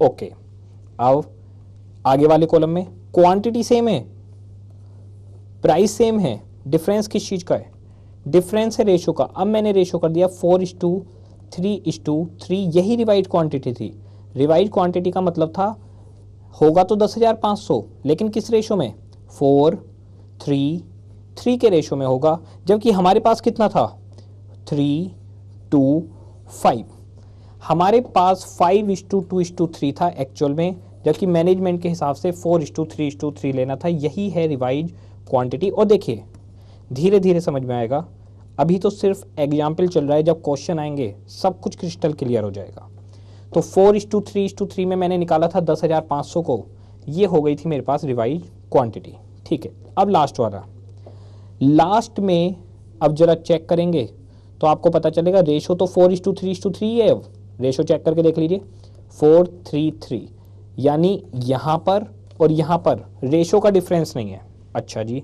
Okay, अब आगे वाले कॉलम में क्वांटिटी सेम है, प्राइस सेम है, डिफरेंस किस चीज का है? डिफरेंस है रेशो का। अब मैंने रेशो कर दिया 4:3:3, यही रिवाइड क्वांटिटी थी। रिवाइड क्वांटिटी का मतलब था होगा तो 10,500, लेकिन किस रेशो में? 4:3:3 के रेशो में होगा, जबकि हमारे पास कितना था? 3:5। हमारे पास 5:2:3 था एक्चुअल में, जबकि मैनेजमेंट के हिसाब से 4:3:3 लेना था। यही है रिवाइज क्वांटिटी। और देखिए धीरे धीरे समझ में आएगा, अभी तो सिर्फ एग्जाम्पल चल रहा है, जब क्वेश्चन आएंगे सब कुछ क्रिस्टल क्लियर हो जाएगा। तो 4:3:3 में मैंने निकाला था 10,500 को, ये हो गई थी मेरे पास रिवाइज क्वांटिटी। ठीक है, अब लास्ट वाला, लास्ट में अब जरा चेक करेंगे तो आपको पता चलेगा रेशो तो 4:3:3 है। अब रेशो चेक करके देख लीजिए 4:3:3, यानी यहां पर और यहां पर रेशो का डिफरेंस नहीं है। अच्छा जी,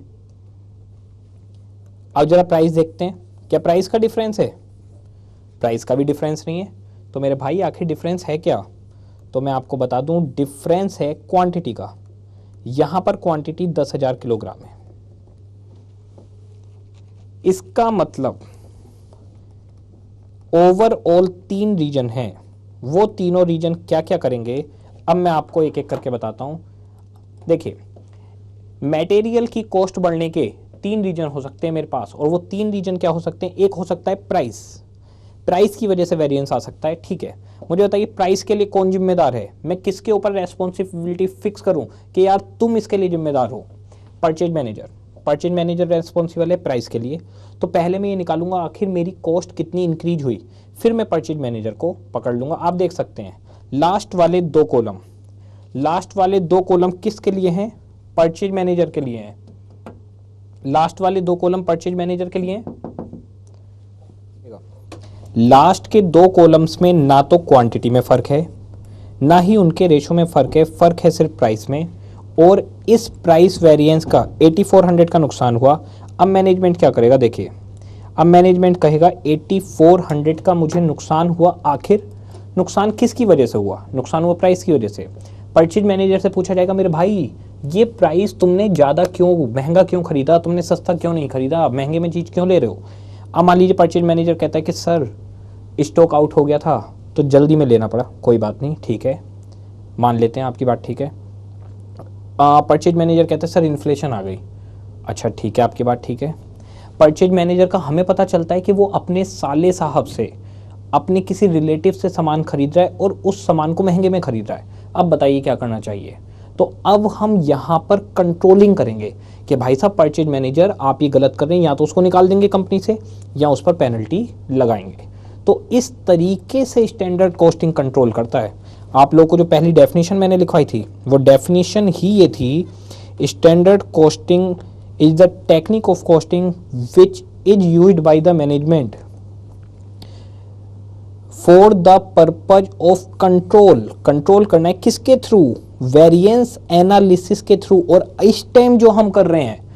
अब जरा प्राइस देखते हैं, क्या प्राइस का डिफरेंस है? प्राइस का भी डिफरेंस नहीं है। तो मेरे भाई आखिर डिफरेंस है क्या? तो मैं आपको बता दूं, डिफरेंस है क्वांटिटी का। यहां पर क्वांटिटी 10,000 किलोग्राम है। इसका मतलब ओवरऑल 3 रीजन हैं, वो तीनों रीजन क्या क्या करेंगे अब मैं आपको एक एक करके बताता हूं। देखिए, मटेरियल की कॉस्ट बढ़ने के 3 रीजन हो सकते हैं मेरे पास, और वो 3 रीजन क्या हो सकते हैं? एक हो सकता है प्राइस, प्राइस की वजह से वेरिएंस आ सकता है। ठीक है, मुझे बताइए प्राइस के लिए कौन जिम्मेदार है? मैं किसके ऊपर रेस्पॉन्सिबिलिटी फिक्स करूं कि यार तुम इसके लिए जिम्मेदार हो? Purchase manager. Purchase manager responsible है प्राइस के लिए। तो पहले मैं ये निकालूंगा आखिर मेरी कॉस्ट कितनी इंक्रीज हुई, फिर मैं परचेज मैनेजर को पकड़ लूंगा। आप देख सकते हैं लास्ट वाले 2 कॉलम, लास्ट वाले 2 कॉलम किसके लिए हैं? परचेज मैनेजर के लिए हैं। लास्ट वाले 2 कॉलम परचेज मैनेजर के लिए हैं। लास्ट के 2 कॉलम्स में ना तो क्वांटिटी में फर्क है, ना ही उनके रेशो में फर्क है, फर्क है सिर्फ प्राइस में। और इस प्राइस वेरिएंस का 8400 का नुकसान हुआ। अब मैनेजमेंट क्या करेगा? देखिए, अब मैनेजमेंट कहेगा 8400 का मुझे नुकसान हुआ। आखिर नुकसान किसकी वजह से हुआ? नुकसान हुआ प्राइस की वजह से। परचेज मैनेजर से पूछा जाएगा मेरे भाई ये प्राइस तुमने ज़्यादा क्यों, महंगा क्यों खरीदा, तुमने सस्ता क्यों नहीं खरीदा, महंगे में चीज़ क्यों ले रहे हो? अब मान लीजिए परचेज मैनेजर कहता है कि सर स्टॉक आउट हो गया था तो जल्दी में लेना पड़ा। कोई बात नहीं, ठीक है, मान लेते हैं आपकी बात ठीक है। परचेज मैनेजर कहता है सर इन्फ्लेशन आ गई। अच्छा ठीक है, आपकी बात ठीक है। परचेज मैनेजर का हमें पता चलता है कि वो अपने साले साहब से, अपने किसी रिलेटिव से सामान खरीद रहा है और उस सामान को महंगे में खरीद रहा है। अब बताइए क्या करना चाहिए? तो अब हम यहाँ पर कंट्रोलिंग करेंगे कि भाई साहब परचेज मैनेजर आप ये गलत कर रहे हैं, या तो उसको निकाल देंगे कंपनी से या उस पर पेनल्टी लगाएंगे। तो इस तरीके से स्टैंडर्ड कॉस्टिंग कंट्रोल करता है। आप लोगों को जो पहली डेफिनेशन मैंने लिखवाई थी वो डेफिनेशन ही ये थी, standard costing is the technique of costing which is used by the management for the purpose of control. Control करना है किसके थ्रू? वेरिएंस एनालिसिस के थ्रू। और इस टाइम जो हम कर रहे हैं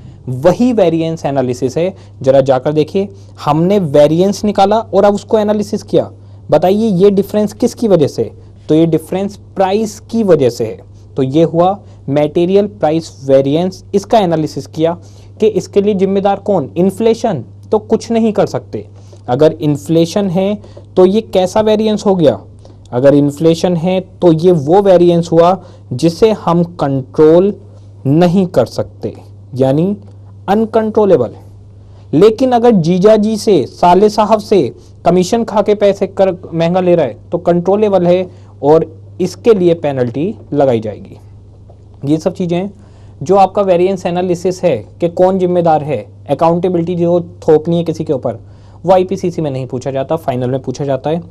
वही वेरिएंस एनालिसिस है। जरा जाकर देखिए, हमने वेरिएंस निकाला और अब उसको एनालिसिस किया। बताइए ये डिफरेंस किसकी वजह से? तो ये डिफरेंस प्राइस की वजह से है। तो ये हुआ मटेरियल प्राइस वेरिएंस। इसका एनालिसिस किया कि इसके लिए जिम्मेदार कौन? इन्फ्लेशन तो कुछ नहीं कर सकते। अगर इन्फ्लेशन है तो ये कैसा वेरिएंस हो गया? अगर इन्फ्लेशन है तो ये वो वेरिएंस हुआ जिसे हम कंट्रोल नहीं कर सकते, यानी अनकंट्रोलेबल। लेकिन अगर जीजा जी से, साले साहब से कमीशन खा के पैसे कर महंगा ले रहा है तो कंट्रोलेबल है और इसके लिए पेनल्टी लगाई जाएगी। ये सब चीजें जो आपका वेरिएंस एनालिसिस है कि कौन जिम्मेदार है, अकाउंटेबिलिटी जो थोपनी है किसी के ऊपर, वो आईपीसीसी में नहीं पूछा जाता, फाइनल में पूछा जाता है।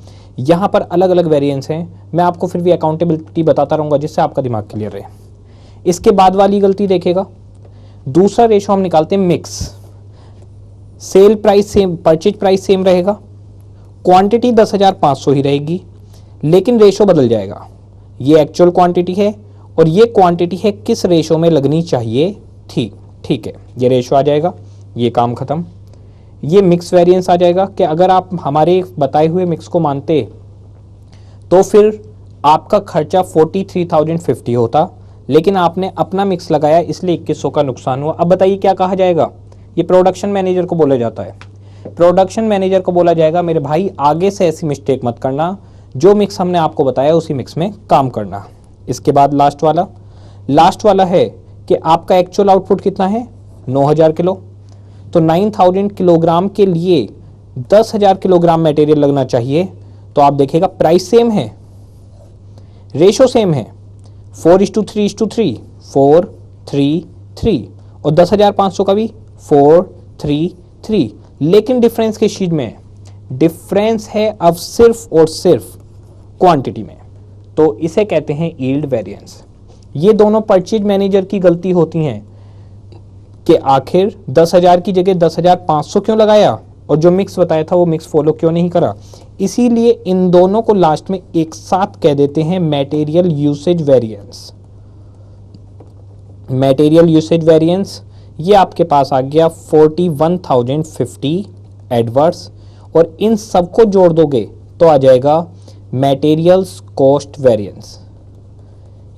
यहाँ पर अलग अलग वेरिएंस हैं, मैं आपको फिर भी अकाउंटेबिलिटी बताता रहूँगा जिससे आपका दिमाग क्लियर रहे। इसके बाद वाली गलती देखिएगा, दूसरा रेशो हम निकालते हैं mix. Sale price same, purchase price same रहेगा, क्वांटिटी 10,500 ही रहेगी, लेकिन रेशो बदल जाएगा। ये एक्चुअल क्वांटिटी है और ये क्वांटिटी है किस रेशो में लगनी चाहिए थी। ठीक है, ये रेशो आ जाएगा, ये काम खत्म। ये मिक्स वेरिएंस आ जाएगा कि अगर आप हमारे बताए हुए मिक्स को मानते तो फिर आपका खर्चा 43,050 होता, लेकिन आपने अपना मिक्स लगाया इसलिए 2100 का नुकसान हुआ। अब बताइए क्या कहा जाएगा? ये प्रोडक्शन मैनेजर को बोला जाता है। प्रोडक्शन मैनेजर को बोला जाएगा मेरे भाई आगे से ऐसी मिस्टेक मत करना, जो मिक्स हमने आपको बताया उसी मिक्स में काम करना। इसके बाद लास्ट वाला है कि आपका एक्चुअल आउटपुट कितना है? 9000 किलो। तो 9000 किलोग्राम के लिए 10,000 किलोग्राम मटेरियल लगना चाहिए। तो आप देखिएगा प्राइस सेम है, रेशो सेम है, 4:3:3, 4:3:3, और 10,500 का भी 4:3:3, लेकिन डिफरेंस किस चीज में है? डिफरेंस है अब सिर्फ और सिर्फ क्वांटिटी में। तो इसे कहते हैं यील्ड वेरिएंस। ये दोनों परचेज मैनेजर की गलती होती हैं कि आखिर 10,000 की जगह 10,500 क्यों लगाया, और जो मिक्स बताया था वो मिक्स फॉलो क्यों नहीं करा। इसीलिए इन दोनों को लास्ट में एक साथ कह देते हैं material usage variance. Material usage variance ये आपके पास आ गया 41,050 एडवर्स, और इन सबको जोड़ दोगे तो आ जाएगा मटेरियल्स कॉस्ट वेरिएंस।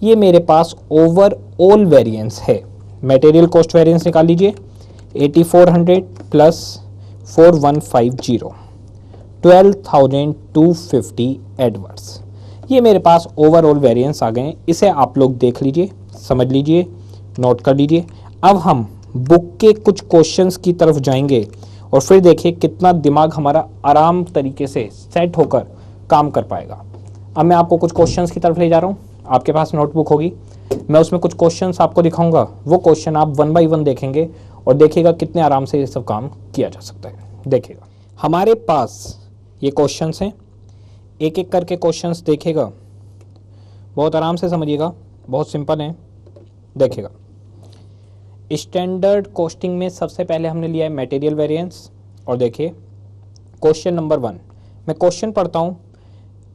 ये मेरे पास ओवरऑल वेरिएंस है। मटेरियल कॉस्ट वेरिएंस निकाल लीजिए, 8400 प्लस 4150, 12,250 एडवर्स। ये मेरे पास ओवरऑल वेरिएंस आ गए। इसे आप लोग देख लीजिए, समझ लीजिए, नोट कर लीजिए। अब हम बुक के कुछ क्वेश्चंस की तरफ जाएंगे और फिर देखिए कितना दिमाग हमारा आराम तरीके से सेट होकर काम कर पाएगा। अब मैं आपको कुछ क्वेश्चंस की तरफ ले जा रहा हूँ। आपके पास नोटबुक होगी, मैं उसमें कुछ क्वेश्चंस आपको दिखाऊंगा। वो क्वेश्चन आप 1 बाय 1 देखेंगे और देखिएगा कितने आराम से ये सब काम किया जा सकता है। देखिएगा हमारे पास ये क्वेश्चंस हैं, एक एक करके क्वेश्चंस देखिएगा, बहुत आराम से समझिएगा, बहुत सिंपल है। देखिएगा स्टैंडर्ड कॉस्टिंग में सबसे पहले हमने लिया है मटेरियल वेरिएंस। और देखिए क्वेश्चन नंबर 1, मैं क्वेश्चन पढ़ता हूँ,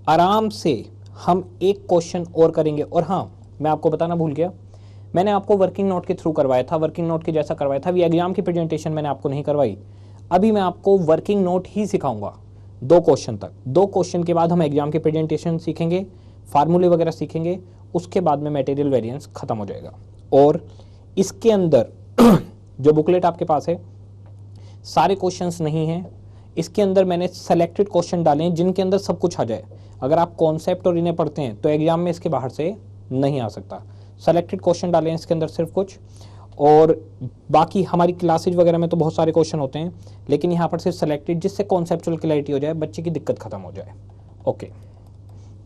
आराम से हम एक क्वेश्चन और करेंगे। और हाँ, मैं आपको बताना भूल गया, मैंने आपको वर्किंग नोट के थ्रू करवाया था, वर्किंग नोट के जैसा करवाया था। अभी एग्जाम की प्रेजेंटेशन मैंने आपको नहीं करवाई, अभी मैं आपको वर्किंग नोट ही सिखाऊंगा 2 क्वेश्चन तक। 2 क्वेश्चन के बाद हम एग्जाम की प्रेजेंटेशन सीखेंगे, फार्मूले वगैरह सीखेंगे, उसके बाद में मटेरियल वेरिएंस खत्म हो जाएगा। और इसके अंदर जो बुकलेट आपके पास है, सारे क्वेश्चंस नहीं हैं, इसके अंदर मैंने सेलेक्टेड क्वेश्चन डाले हैं जिनके अंदर सब कुछ आ जाए। अगर आप कॉन्सेप्ट और इन्हें पढ़ते हैं तो एग्जाम में इसके बाहर से नहीं आ सकता। सेलेक्टेड क्वेश्चन डाले हैं इसके अंदर सिर्फ कुछ, और बाकी हमारी क्लासेज वगैरह में तो बहुत सारे क्वेश्चन होते हैं, लेकिन यहाँ पर सिर्फ सेलेक्टेड, जिससे कॉन्सेप्चुअल क्लैरिटी हो जाए, बच्चे की दिक्कत खत्म हो जाए। ओके,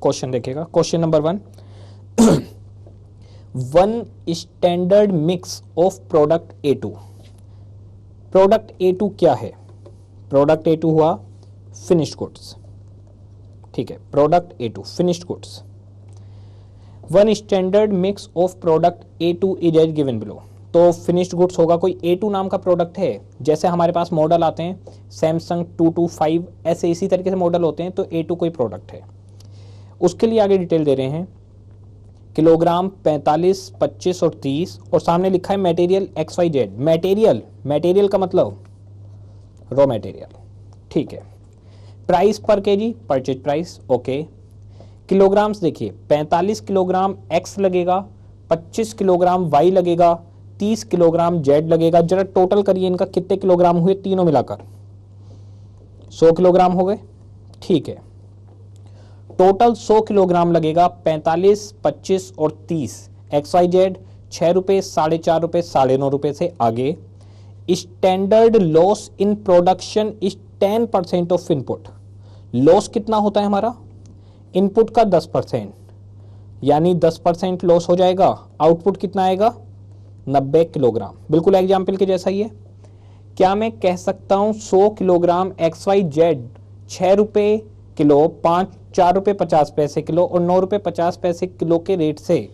क्वेश्चन देखिएगा। Question number 1, 1 standard mix of product A2। Product A2 क्या है? प्रोडक्ट A2 हुआ फिनिश्ड गुड्स, ठीक है, product A2 finished goods. 1 standard mix of product A2 is as given below. तो फिनिश्ड गुड्स होगा, कोई A2 नाम का प्रोडक्ट है, जैसे हमारे पास मॉडल आते हैं सैमसंग 225, ऐसे इसी तरीके से मॉडल होते हैं, तो A2 कोई प्रोडक्ट है। उसके लिए आगे डिटेल दे रहे हैं, किलोग्राम 45, 25 और 30, और सामने लिखा है मटेरियल XYZ। मटेरियल का मतलब रॉ मटेरियल, ठीक है। प्राइस पर KG, purchase price, okay. Kilograms देखिए, 45 किलोग्राम X लगेगा, 25 किलोग्राम Y लगेगा, 30 किलोग्राम Z लगेगा। जरा टोटल करिए इनका, कितने किलोग्राम हुए तीनों मिलाकर? 100 किलोग्राम हो गए, ठीक है। टोटल 100 किलोग्राम लगेगा, 45, 25 और 30। XYZ 6 रुपये, 4.5 रुपये, 9.5 रुपये से आगे। Standard loss in production is 10% of input. Loss कितना होता है हमारा? इनपुट का 10%, यानी 10% लॉस हो जाएगा। आउटपुट कितना आएगा? 90 किलोग्राम। बिल्कुल एग्जाम्पल के जैसा ही है। क्या मैं कह सकता हूं 100 किलोग्राम XYZ 6 रुपये किलो, 4 रुपये 50 पैसे किलो और 9 रुपये 50 पैसे किलो के रेट से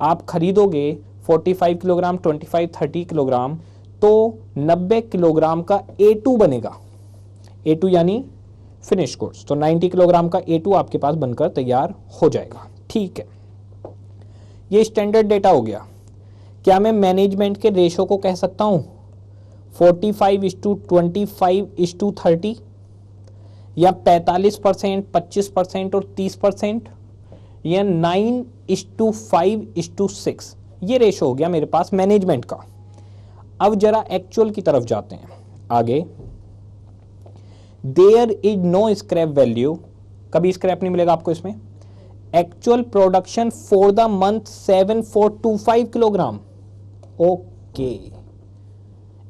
आप खरीदोगे 45 किलोग्राम, 25, 30 किलोग्राम, तो 90 किलोग्राम का A2 बनेगा। A2 यानी फिनिश गुड्स। तो 90 किलोग्राम का A2 आपके पास बनकर तैयार हो जाएगा, ठीक है। ये स्टैंडर्ड डेटा हो गया। क्या मैं मैनेजमेंट के रेशो को कह सकता हूं 45:25:30 या 45%, 25% और 30%? या 9:5:6, ये रेशो हो गया मेरे पास मैनेजमेंट का। अब जरा एक्चुअल की तरफ जाते हैं आगे। There is no scrap value, कभी स्क्रैप नहीं मिलेगा आपको इसमें। Actual production for the month 7425 kilogram. Okay,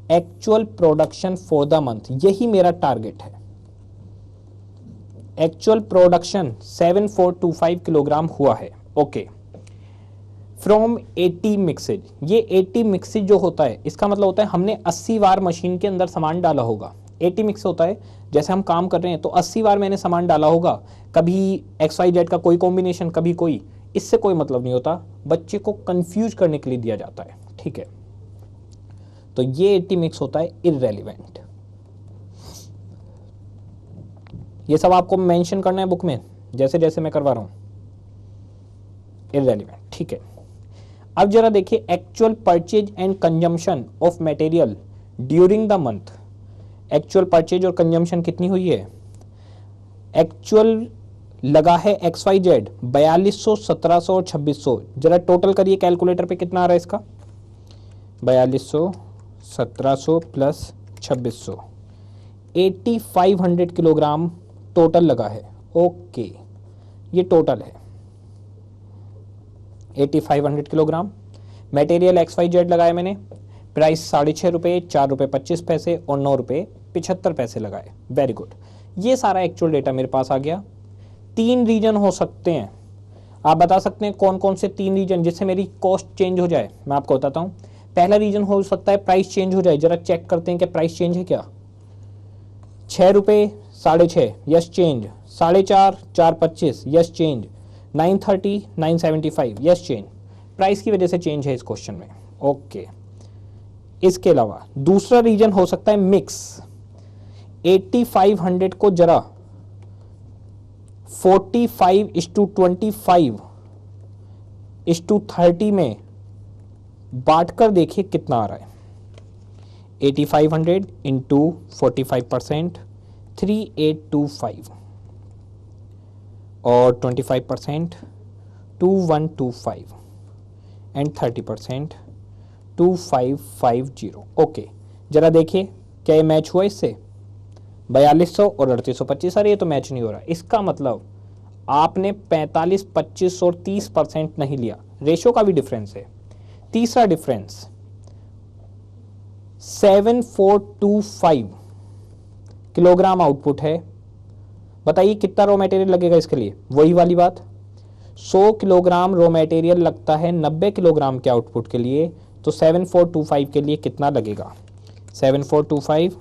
actual production for the month, यही मेरा टारगेट है। एक्चुअल प्रोडक्शन 7425 किलोग्राम हुआ है। ओके, फ्रॉम 80 मिक्सेज, ये 80 मिक्सेज जो होता है इसका मतलब होता है हमने 80 बार मशीन के अंदर सामान डाला होगा। 80 मिक्स होता है जैसे हम काम कर रहे हैं तो 80 बार मैंने सामान डाला होगा, कभी XYZ का कोई कॉम्बिनेशन, कभी कोई, इससे कोई मतलब नहीं होता, बच्चे को कंफ्यूज करने के लिए दिया जाता है। ठीक है, तो ये 80 मिक्स होता है इररेलेवेंट। ये सब आपको मेंशन करना है बुक में जैसे जैसे मैं करवा रहा हूं, इररेलेवेंट। ठीक है, अब जरा देखिए actual purchase and consumption of material during the month. Actual purchase और कंजम्पशन कितनी हुई है? एक्चुअल लगा है XYZ 4200, 1700 और 2600। जरा टोटल करिए कैलकुलेटर पे, कितना आ रहा है इसका? 4200, 1700 प्लस 2600, 8500 किलोग्राम टोटल लगा है। ओके, ये टोटल है 8500 किलोग्राम। मटेरियल XYZ लगाए मैंने, प्राइस 6.5 रुपये, 4 रुपये 25 पैसे और 9 रुपये 75 पैसे लगाए। वेरी गुड, ये सारा एक्चुअल डेटा मेरे पास आ गया। 3 रीजन हो सकते हैं, आप बता सकते हैं कौन कौन से 3 रीजन जिससे मेरी कॉस्ट चेंज हो जाए। मैं आपको बताता हूँ। पहला रीजन हो सकता है प्राइस चेंज हो जाए। जरा चेक करते हैं कि प्राइस चेंज है क्या। 6 रुपये 6.5, yes change. 4.5, 4.25, yes change. 930, 975, yes change. Price की वजह से चेंज है इस क्वेश्चन में। ओके, इसके अलावा दूसरा रीजन हो सकता है मिक्स। 8500 को जरा 45:25:30 में बांटकर देखिए कितना आ रहा है। 8500 इंटू 45%, 3825 और 25% 2125 एंड 30% 2550। ओके, जरा देखिए क्या ये मैच हुआ इससे? 4200 और 3825। अरे ये तो मैच नहीं हो रहा। इसका मतलब आपने 45, 25 और 30% नहीं लिया। रेशो का भी डिफरेंस है। तीसरा डिफरेंस 7425 किलोग्राम आउटपुट है। बताइए कितना रॉ मटेरियल लगेगा इसके लिए? वही वाली बात, 100 किलोग्राम रॉ मटेरियल लगता है 90 किलोग्राम के आउटपुट के लिए, तो 7425 के लिए कितना लगेगा? 7425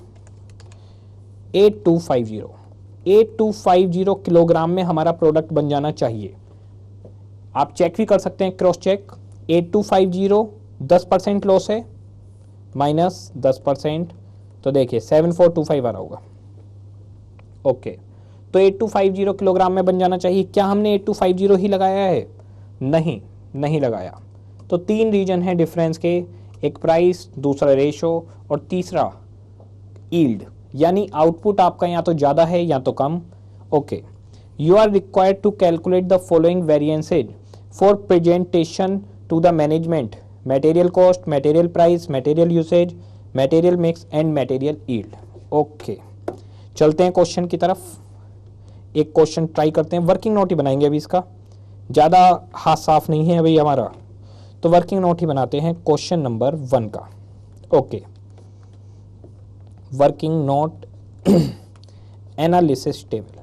8250, 8250 किलोग्राम में हमारा प्रोडक्ट बन जाना चाहिए। आप चेक भी कर सकते हैं, क्रॉस चेक। 8250 10% लॉस है, माइनस 10%, तो देखिए 7425 आ रहा होगा। ओके, तो 8250 किलोग्राम में बन जाना चाहिए। क्या हमने 8250 ही लगाया है? नहीं, नहीं लगाया। तो 3 रीजन है डिफरेंस के, एक प्राइस, दूसरा रेशो और तीसरा यील्ड, यानी आउटपुट आपका या तो ज़्यादा है या तो कम। Okay, you are required to calculate the following variances for presentation to the management: material cost, material price, material usage, material mix and material yield. Okay, चलते हैं क्वेश्चन की तरफ। एक क्वेश्चन ट्राई करते हैं, वर्किंग नोट ही बनाएंगे अभी। इसका ज़्यादा हाथ साफ नहीं है अभी हमारा, तो वर्किंग नोट ही बनाते हैं क्वेश्चन नंबर 1 का। Okay, working note analysis table.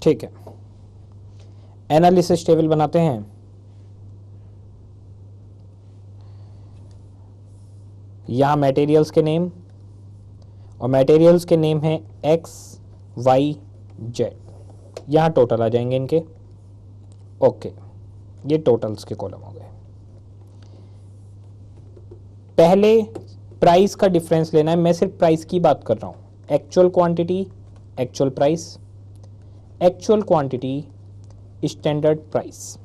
ठीक है, एनालिसिस टेबल बनाते हैं। यहाँ मटेरियल्स के नेम, और मटेरियल्स के नेम है XYZ। यहाँ टोटल आ जाएंगे इनके। ओके, ये टोटल्स के कॉलम हो गए। पहले प्राइस का डिफरेंस लेना है। मैं सिर्फ प्राइस की बात कर रहा हूँ। Actual quantity, actual price, actual quantity, standard price.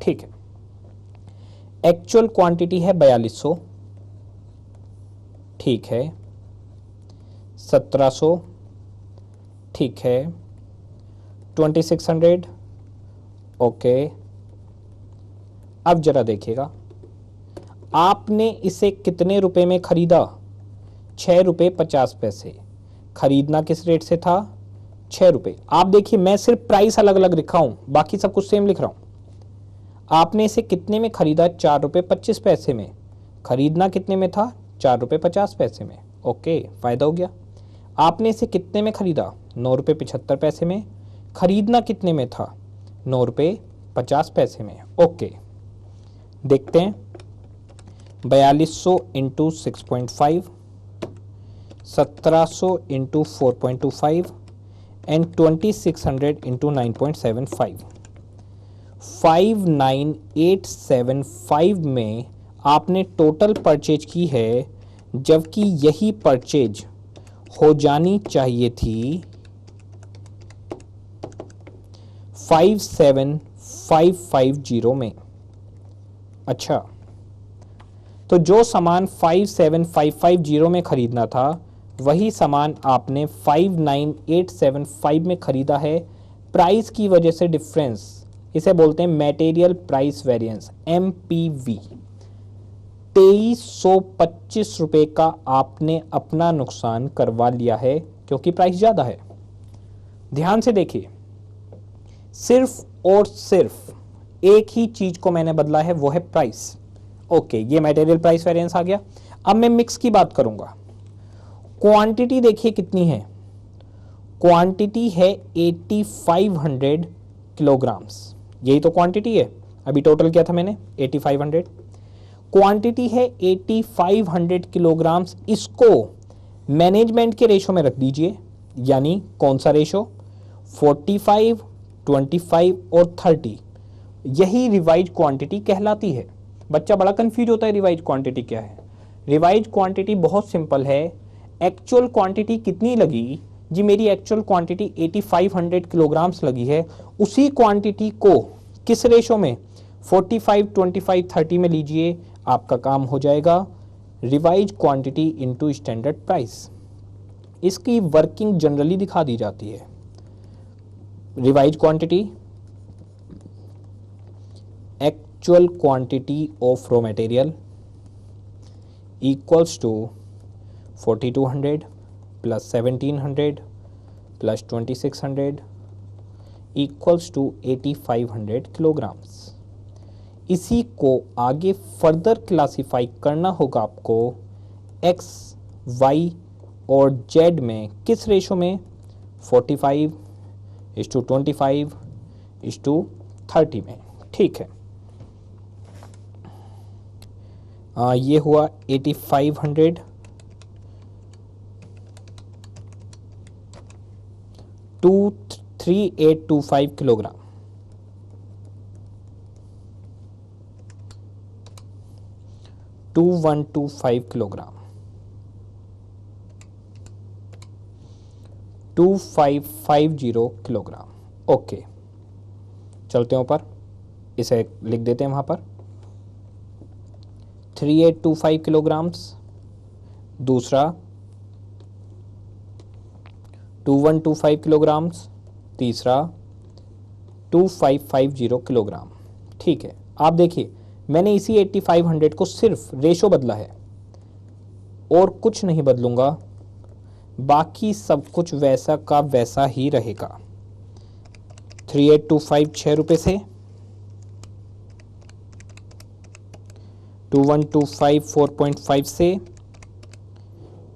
ठीक है, एक्चुअल क्वांटिटी है 4200, ठीक है, 1700, ठीक है, 2600, ओके। अब जरा देखिएगा, आपने इसे कितने रुपए में खरीदा? 6 रुपये 50 पैसे। खरीदना किस रेट से था? 6 रुपये। आप देखिए, मैं सिर्फ प्राइस अलग अलग लिखा हूं, बाकी सब कुछ सेम लिख रहा हूं। आपने इसे कितने में खरीदा? 4 रुपये 25 पैसे में। खरीदना कितने में था? 4 रुपये 50 पैसे में, ओके, फायदा हो गया। आपने इसे कितने में खरीदा? 9 रुपये 75 पैसे में। खरीदना कितने में था? 9 रुपये 50 पैसे में, ओके। देखते हैं, 4200 इंटू 6.5, 1700 इंटू 4.25 एंड 2600 इंटू 9.75। 59875 में आपने टोटल परचेज की है, जबकि यही परचेज हो जानी चाहिए थी 57550 में। अच्छा, तो जो सामान 57550 में खरीदना था, वही सामान आपने 59875 में खरीदा है। प्राइस की वजह से डिफरेंस, इसे बोलते हैं मटेरियल प्राइस वेरिएंस, MPV। 2325 रुपए का आपने अपना नुकसान करवा लिया है, क्योंकि प्राइस ज्यादा है। ध्यान से देखिए, सिर्फ और सिर्फ एक ही चीज को मैंने बदला है, वो है प्राइस, ओके। ये मटेरियल प्राइस वेरिएंस आ गया। अब मैं मिक्स की बात करूंगा। क्वांटिटी देखिए कितनी है, क्वांटिटी है 8500 किलोग्राम्स। यही तो क्वांटिटी है, अभी टोटल किया था मैंने 8500। क्वांटिटी है 8500 किलोग्राम्स। इसको मैनेजमेंट के रेशो में रख दीजिए, यानी कौन सा रेशो? 45, 25 और 30। यही रिवाइज क्वांटिटी कहलाती है। बच्चा बड़ा कंफ्यूज होता है, रिवाइज क्वांटिटी क्या है? रिवाइज क्वांटिटी बहुत सिंपल है। एक्चुअल क्वांटिटी कितनी लगी जी? मेरी एक्चुअल क्वांटिटी 8500 किलोग्राम्स लगी है। उसी क्वांटिटी को किस रेशो में? 45, 25, 30 में लीजिए, आपका काम हो जाएगा। Revise quantity into standard price. इसकी वर्किंग जनरली दिखा दी जाती है। Revise quantity, actual quantity of raw material equals to 4200 plus 1700 plus 2600 equals to 8500 kilograms. इसी को आगे फर्दर क्लासिफाई करना होगा आपको एक्स, वाई और जेड में। किस रेशो में? 45:25:30 में, ठीक है। ये हुआ 8500 23825 kilogram. To 2125 kilogram, 2550 kilogram, okay. चलते हैं ऊपर, इसे लिख देते हैं वहां पर 3825 किलोग्राम्स। दूसरा 2125 किलोग्राम्स। तीसरा 2550 किलोग्राम, ठीक है। आप देखिए, मैंने इसी 8500 को सिर्फ रेशो बदला है और कुछ नहीं बदलूंगा, बाकी सब कुछ वैसा का वैसा ही रहेगा। 3825 6 रुपये से, 2125 4.5 से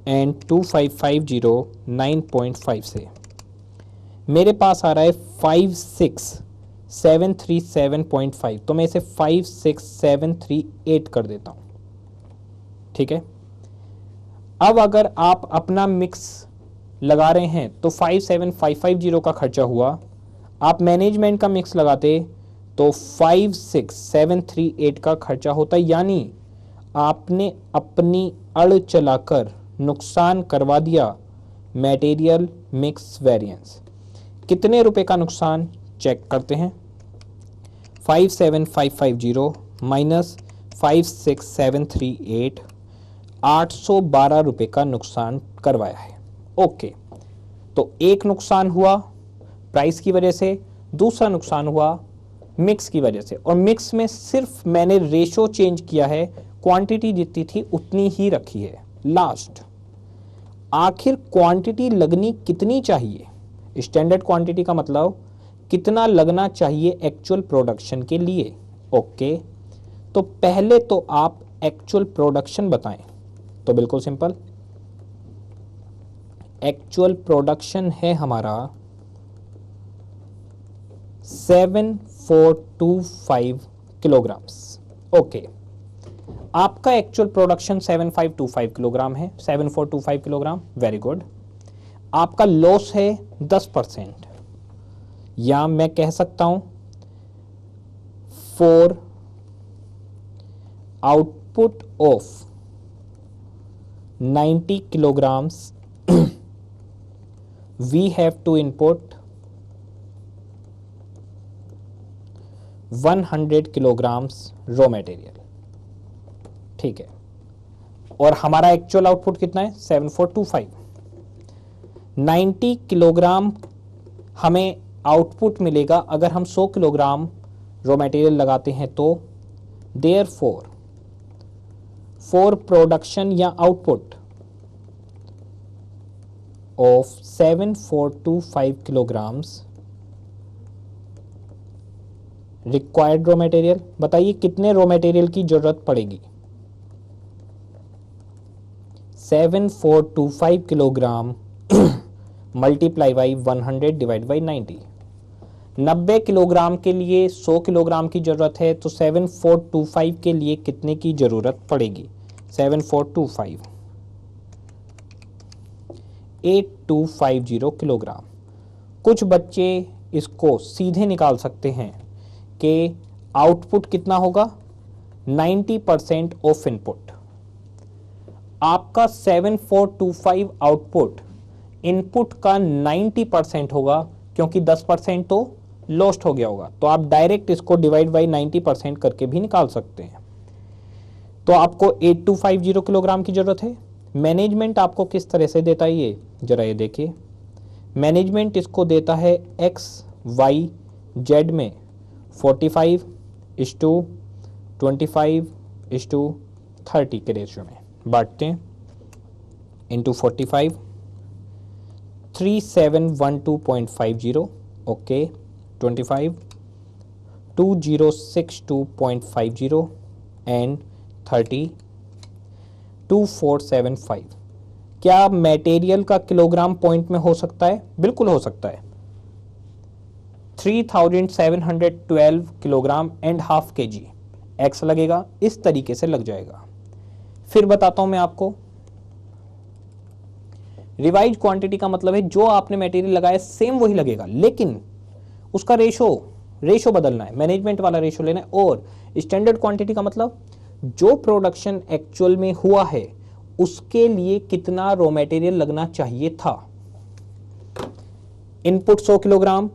एंड 2550 9.5 से। मेरे पास आ रहा है 56737.5, तो मैं इसे 56738 कर देता हूं, ठीक है। अब अगर आप अपना मिक्स लगा रहे हैं तो 57550 का खर्चा हुआ। आप मैनेजमेंट का मिक्स लगाते तो 56738 का खर्चा होता, यानी आपने अपनी अड़ चलाकर नुकसान करवा दिया मटेरियल मिक्स वेरिएंस। कितने रुपए का नुकसान चेक करते हैं। 57550 माइनस 56738 812 रुपये का नुकसान करवाया है। ओके, तो एक नुकसान हुआ प्राइस की वजह से, दूसरा नुकसान हुआ मिक्स की वजह से, और मिक्स में सिर्फ मैंने रेशो चेंज किया है, क्वांटिटी जितनी थी उतनी ही रखी है। लास्ट, आखिर क्वांटिटी लगनी कितनी चाहिए? स्टैंडर्ड क्वांटिटी का मतलब कितना लगना चाहिए एक्चुअल प्रोडक्शन के लिए। ओके, तो पहले तो आप एक्चुअल प्रोडक्शन बताएं। तो बिल्कुल सिंपल, एक्चुअल प्रोडक्शन है हमारा 7425 किलोग्राम्स। ओके, आपका एक्चुअल प्रोडक्शन 7525 किलोग्राम है, 7425 किलोग्राम, वेरी गुड। आपका लॉस है 10%, या मैं कह सकता हूं for output of 90 kilograms we have to input 100 kilograms raw material. ठीक है, और हमारा एक्चुअल आउटपुट कितना है? 7425। 90 किलोग्राम हमें आउटपुट मिलेगा अगर हम 100 किलोग्राम रॉ मटेरियल लगाते हैं तो। देयरफॉर फॉर प्रोडक्शन या output of 7425 kilograms required raw material, बताइए कितने रॉ मटेरियल की जरूरत पड़ेगी? 7425 kilogram multiply by 100 divide by 90। 90 kilogram के लिए 100 किलोग्राम की जरूरत है, तो 7425 के लिए कितने की जरूरत पड़ेगी? 7425 8250 किलोग्राम। कुछ बच्चे इसको सीधे निकाल सकते हैं कि आउटपुट कितना होगा? 90% ऑफ इनपुट। आपका 7425 आउटपुट इनपुट का 90% होगा, क्योंकि 10% तो लॉस्ट हो गया होगा। तो आप डायरेक्ट इसको डिवाइड बाई 90% करके भी निकाल सकते हैं। तो आपको 8250 किलोग्राम की जरूरत है। मैनेजमेंट आपको किस तरह से देता है ये जरा ये देखिए। मैनेजमेंट इसको देता है एक्स वाई जेड में 45:25:30 के रेशियो में बांटते हैं, इंटू 45 3712.50, ओके, 25 2062.50 एंड 30 2475। क्या मटेरियल का किलोग्राम पॉइंट में हो सकता है? बिल्कुल हो सकता है। 3712 kilogram and half kg x लगेगा, इस तरीके से लग जाएगा। फिर बताता हूं मैं आपको, रिवाइज क्वांटिटी का मतलब है जो आपने मटेरियल लगाया सेम वही लगेगा, लेकिन उसका रेशो बदलना है, मैनेजमेंट वाला रेशो लेना है। और स्टैंडर्ड क्वांटिटी का मतलब जो प्रोडक्शन एक्चुअल में हुआ है उसके लिए कितना रॉ मटेरियल लगना चाहिए था। इनपुट 100 किलोग्राम,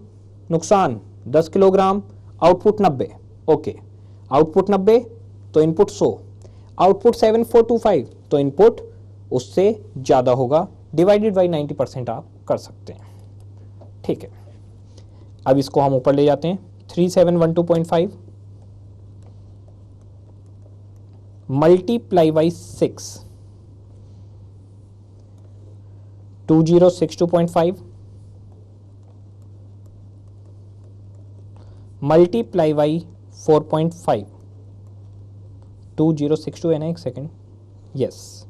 नुकसान 10 किलोग्राम, आउटपुट 90। ओके, आउटपुट 90 तो इनपुट 100, आउटपुट 7425 तो इनपुट उससे ज्यादा होगा, डिवाइडेड बाई 90% आप कर सकते हैं। ठीक है, अब इसको हम ऊपर ले जाते हैं। 3712.5 मल्टीप्लाई बाई 6 2062.5 मल्टीप्लाई बाई 4.5 2062 है ना, एक second, yes,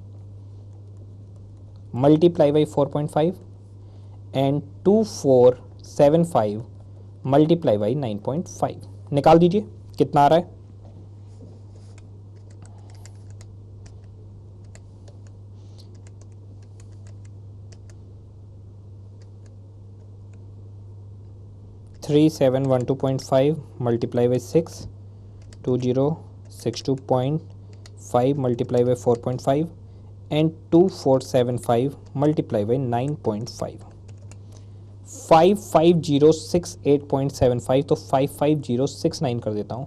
multiply by 4.5 and 2475 multiply by 9.5। निकाल दीजिए कितना आ रहा है। Three 712.5 multiply by 6 2062.5 multiply by 4.5 and 2475 multiply by 9.5। 55068.75 तो 55069 कर देता हूं।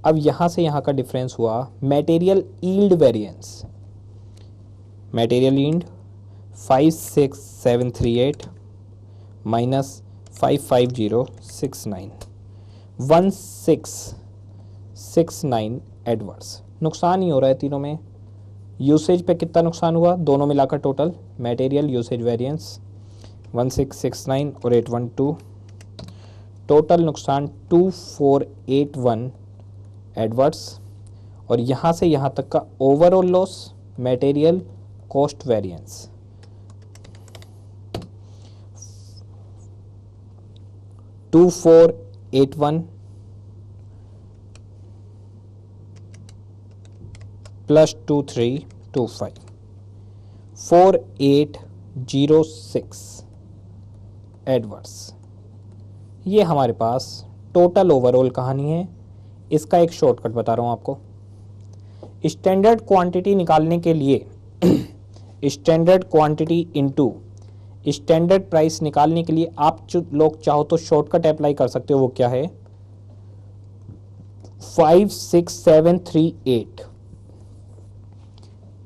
अब यहाँ से यहाँ का डिफरेंस हुआ material yield variance. Material yield 56738 minus 55069, 1669 adverse. नुकसान ही हो रहा है तीनों में। यूसेज पे कितना नुकसान हुआ दोनों मिलाकर टोटल, मटेरियल यूसेज वेरिएंस 1669 और 812, टोटल नुकसान 2481 एडवर्स। और यहाँ से यहाँ तक का overall loss material cost variance 2481 plus 2325 4806 adverse. ये हमारे पास टोटल ओवरऑल कहानी है। इसका एक शॉर्टकट बता रहा हूँ आपको। स्टैंडर्ड क्वांटिटी निकालने के लिए standard quantity into standard price निकालने के लिए आप जो लोग चाहो तो शॉर्टकट अप्लाई कर सकते हो। वो क्या है, 56738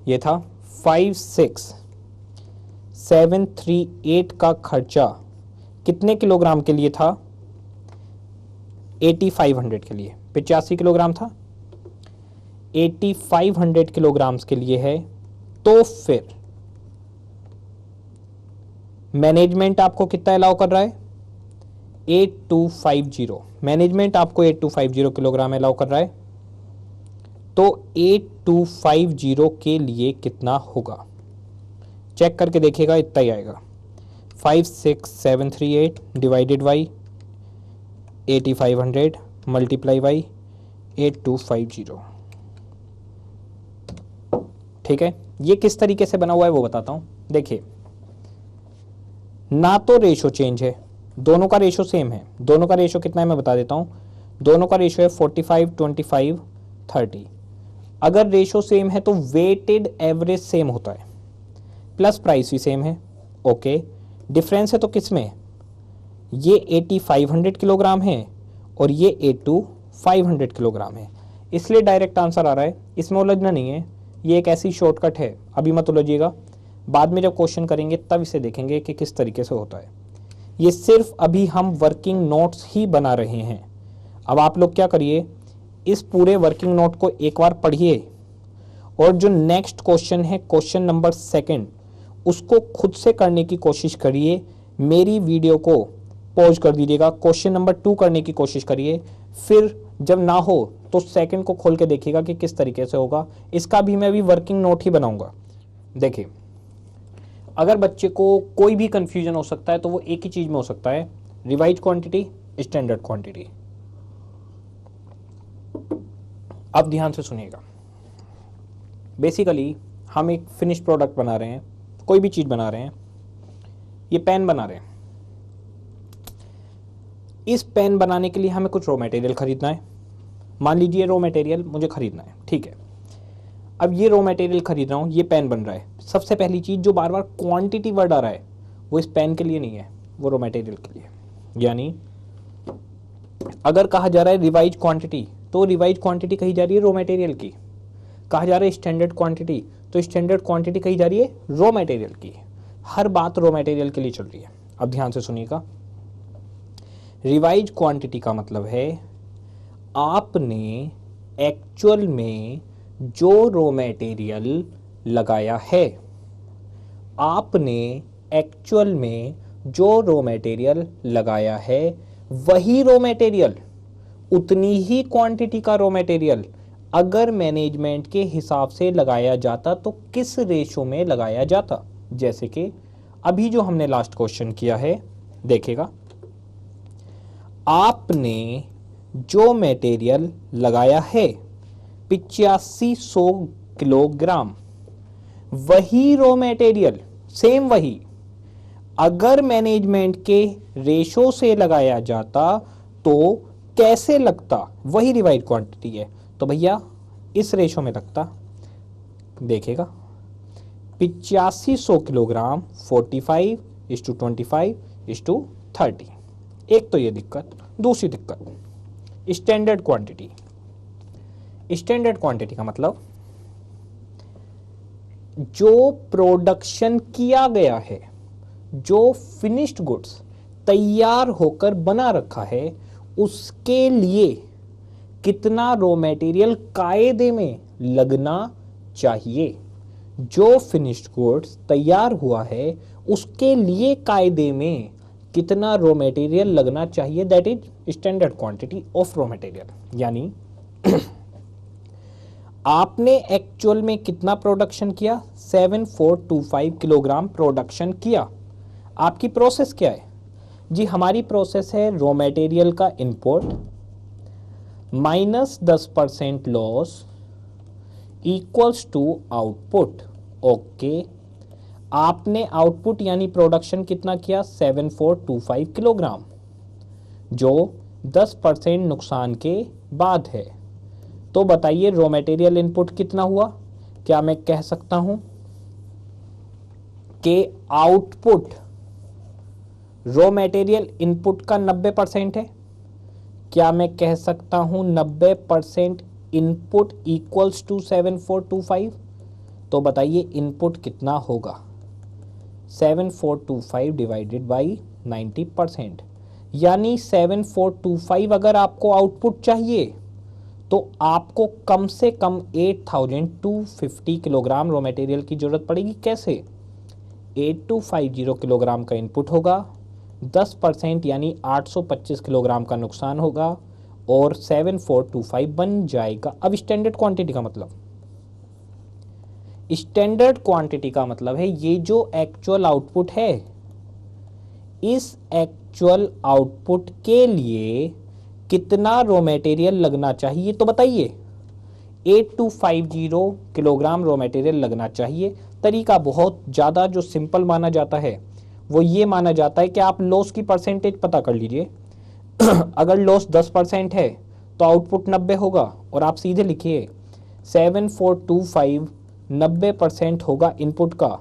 ये था। 56738 का खर्चा कितने किलोग्राम के लिए था, 8500 के लिए। 85 किलोग्राम था, 8500 किलोग्राम्स के लिए है। तो फिर मैनेजमेंट आपको कितना अलाउ कर रहा है, 8250। मैनेजमेंट आपको 8250 किलोग्राम अलाउ कर रहा है। तो 8250 के लिए कितना होगा चेक करके देखिएगा, इतना ही आएगा। 56738 डिवाइडेड बाई 8500 मल्टीप्लाई बाई 8250। ठीक है, ये किस तरीके से बना हुआ है वो बताता हूं। देखिए, ना तो रेशो चेंज है, दोनों का रेशो सेम है। दोनों का रेशो कितना है मैं बता देता हूं। दोनों का रेशो है 45 25 30। अगर रेशो सेम है तो वेटेड एवरेज सेम होता है, प्लस प्राइस भी सेम है। ओके, डिफरेंस है तो किस में, ये 8500 किलोग्राम है और ये 8500 किलोग्राम है, इसलिए डायरेक्ट आंसर आ रहा है। इसमें उलझना नहीं है, ये एक ऐसी शॉर्टकट है। अभी मत उलझिएगा, बाद में जब क्वेश्चन करेंगे तब इसे देखेंगे कि किस तरीके से होता है। ये सिर्फ अभी हम वर्किंग नोट्स ही बना रहे हैं। अब आप लोग क्या करिए, इस पूरे वर्किंग नोट को एक बार पढ़िए और जो नेक्स्ट क्वेश्चन है, क्वेश्चन नंबर 2, उसको खुद से करने की कोशिश करिए। मेरी वीडियो को पॉज कर दीजिएगा, क्वेश्चन नंबर 2 करने की कोशिश करिए। फिर जब ना हो तो 2 को खोल के देखिएगा कि किस तरीके से होगा। इसका भी मैं अभी वर्किंग नोट ही बनाऊंगा। देखिए, अगर बच्चे को कोई भी कंफ्यूजन हो सकता है तो वो एक ही चीज में हो सकता है, रिवाइज क्वांटिटी, स्टैंडर्ड क्वांटिटी। अब ध्यान से सुनिएगा। बेसिकली हम एक फिनिश प्रोडक्ट बना रहे हैं, कोई भी चीज बना रहे हैं। ये पेन बना रहे हैं। इस पेन बनाने के लिए हमें कुछ रॉ मटेरियल खरीदना है। मान लीजिए रॉ मटेरियल मुझे खरीदना है, ठीक है। अब ये रॉ मटेरियल खरीद रहा हूँ, ये पेन बन रहा है। सबसे पहली चीज जो बार बार क्वांटिटी वर्ड आ रहा है वो इस पेन के लिए नहीं है, वो रॉ मटेरियल के लिए। यानी अगर कहा जा रहा है रिवाइज क्वांटिटी, तो रिवाइज क्वांटिटी कही जा रही है रॉ मटेरियल की। कहा जा रहा है स्टैंडर्ड क्वांटिटी, तो स्टैंडर्ड क्वांटिटी कही जा रही है रॉ मटेरियल की। हर बात रॉ मटेरियल के लिए चल रही है। अब ध्यान से सुनिएगा, रिवाइज क्वांटिटी का मतलब है आपने एक्चुअल में जो रॉ मटेरियल लगाया है, आपने एक्चुअल में जो रॉ मटेरियल लगाया है वही रॉ मटेरियल, उतनी ही क्वांटिटी का रॉ मटेरियल अगर मैनेजमेंट के हिसाब से लगाया जाता तो किस रेशो में लगाया जाता। जैसे कि अभी जो हमने लास्ट क्वेश्चन किया है, देखिएगा, आपने जो मटेरियल लगाया है 8500 किलोग्राम, वही रॉ मटेरियल, सेम वही, अगर मैनेजमेंट के रेशो से लगाया जाता तो कैसे लगता, वही रिवाइज क्वांटिटी है। तो भैया इस रेशो में लगता। देखेगा, 8500 किलोग्राम 45:25:30। एक तो ये दिक्कत। दूसरी दिक्कत, स्टैंडर्ड क्वांटिटी। स्टैंडर्ड क्वांटिटी का मतलब जो प्रोडक्शन किया गया है, जो फिनिश्ड गुड्स तैयार होकर बना रखा है, उसके लिए कितना रॉ मटेरियल कायदे में लगना चाहिए। जो फिनिश्ड गुड्स तैयार हुआ है उसके लिए कायदे में कितना रॉ मटेरियल लगना चाहिए, that is standard quantity of raw material. यानी आपने एक्चुअल में कितना प्रोडक्शन किया, 7425 किलोग्राम प्रोडक्शन किया। आपकी प्रोसेस क्या है जी? हमारी प्रोसेस है रॉ मटेरियल का input minus 10% loss equals to output. Okay, आपने आउटपुट यानी प्रोडक्शन कितना किया, 7425 किलोग्राम, जो 10% नुकसान के बाद है। तो बताइए रॉ मटेरियल इनपुट कितना हुआ? क्या मैं कह सकता हूं कि आउटपुट रॉ मटेरियल इनपुट का 90% है? क्या मैं कह सकता हूं 90% इनपुट इक्वल्स टू 7425? तो बताइए इनपुट कितना होगा, 7425 डिवाइडेड बाई 90%, यानी 7425 अगर आपको आउटपुट चाहिए तो आपको कम से कम 8250 किलोग्राम रॉ मटेरियल की जरूरत पड़ेगी। कैसे? 8250 किलोग्राम का इनपुट होगा, 10% यानी 825 किलोग्राम का नुकसान होगा और 7425 बन जाएगा। अब स्टैंडर्ड क्वांटिटी का मतलब, स्टैंडर्ड क्वांटिटी का मतलब है ये जो एक्चुअल आउटपुट है, इस एक्चुअल आउटपुट के लिए कितना रॉ मटेरियल लगना चाहिए। तो बताइए 8250 किलोग्राम रॉ मटेरियल लगना चाहिए। तरीका बहुत ज़्यादा जो सिंपल माना जाता है वो ये माना जाता है कि आप लॉस की परसेंटेज पता कर लीजिए। अगर लॉस 10% है तो आउटपुट 90 होगा, और आप सीधे लिखिए 7425 90% होगा इनपुट का,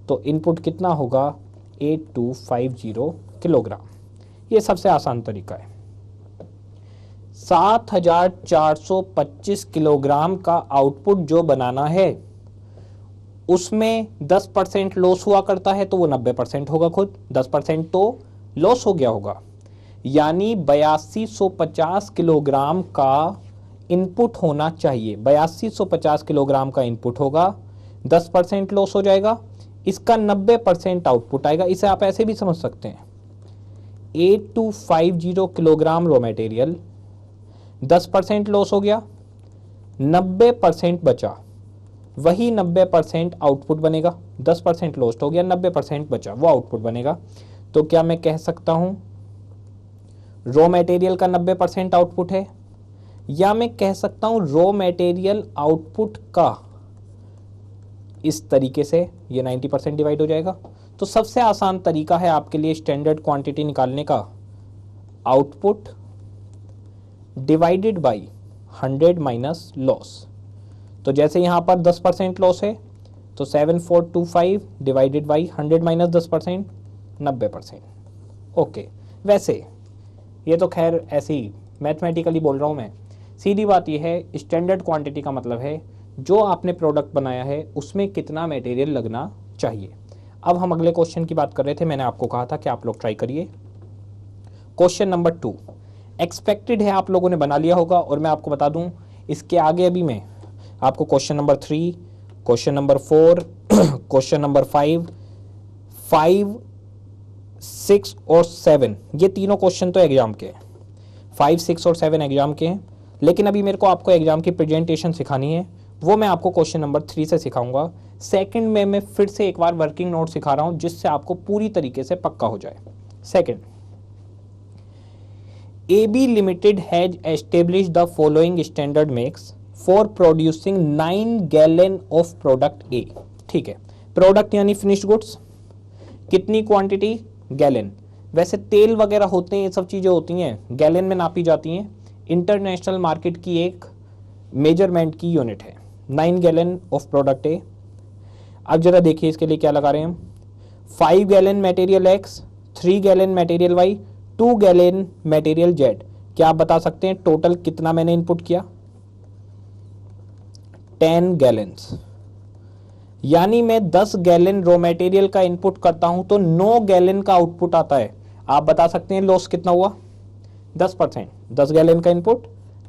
तो इनपुट कितना होगा 8250 किलोग्राम। ये सबसे आसान तरीका है। 7425 किलोग्राम का आउटपुट जो बनाना है उसमें 10% लॉस हुआ करता है, तो वो 90% होगा। खुद 10% तो लॉस हो गया होगा, यानी 8250 किलोग्राम का इनपुट होना चाहिए। 8250 किलोग्राम का इनपुट होगा, 10% लॉस हो जाएगा, इसका 90% आउटपुट आएगा। इसे आप ऐसे भी समझ सकते हैं 8250 किलोग्राम रॉ मटेरियल, 10% लॉस हो गया, 90% बचा, वही 90% आउटपुट बनेगा। 10% लॉस्ट हो गया, 90% बचा, वो आउटपुट बनेगा। तो क्या मैं कह सकता हूं रॉ मटेरियल का 90% आउटपुट है, या मैं कह सकता हूं रॉ मटेरियल आउटपुट का इस तरीके से ये 90% डिवाइड हो जाएगा। तो सबसे आसान तरीका है आपके लिए स्टैंडर्ड क्वांटिटी निकालने का, output divided by 100 minus loss. तो जैसे यहाँ पर 10% लॉस है तो 7425 डिवाइडेड बाई 100 माइनस 10% 90%। ओके, वैसे ये तो खैर ऐसे ही मैथमेटिकली बोल रहा हूँ मैं। सीधी बात यह है स्टैंडर्ड क्वांटिटी का मतलब है जो आपने प्रोडक्ट बनाया है उसमें कितना मटेरियल लगना चाहिए। अब हम अगले क्वेश्चन की बात कर रहे थे, मैंने आपको कहा था कि आप लोग ट्राई करिए। क्वेश्चन नंबर 2 एक्सपेक्टेड है, आप लोगों ने बना लिया होगा, और मैं आपको बता दूं इसके आगे अभी मैं आपको question number 3, question number 4, question number 5, 6 और 7, ये तीनों क्वेश्चन तो एग्जाम के हैं। 5, 6 और 7 एग्जाम के हैं, लेकिन अभी मेरे को आपको एग्जाम की प्रेजेंटेशन सिखानी है, वो मैं आपको क्वेश्चन नंबर 3 से सिखाऊंगा। सेकंड में मैं फिर से एक बार वर्किंग नोट सिखा रहा हूं जिससे आपको पूरी तरीके से पक्का हो जाए। Second, AB Limited has established the following standard mix for producing 9 gallon of product A। ठीक है, प्रोडक्ट यानी फिनिश्ड गुड्स, कितनी क्वांटिटी, गैलन। वैसे तेल वगैरह होते हैं, ये सब चीज़ें होती हैं गैलन में नापी जाती हैं। इंटरनेशनल मार्केट की एक मेजरमेंट की यूनिट है 9 गैलन ऑफ प्रोडक्ट ए। अब जरा देखिए इसके लिए क्या लगा रहे हैं हम, 5 gallon material X, 3 gallon material Y, 2 gallon material Z. क्या आप बता सकते हैं टोटल कितना मैंने इनपुट किया? 10 गैलन्स, यानी मैं 10 गैलन रॉ मटेरियल का इनपुट करता हूं तो 9 गैलन का आउटपुट आता है। आप बता सकते हैं लॉस कितना हुआ? 10%। 10 गैलन का इनपुट,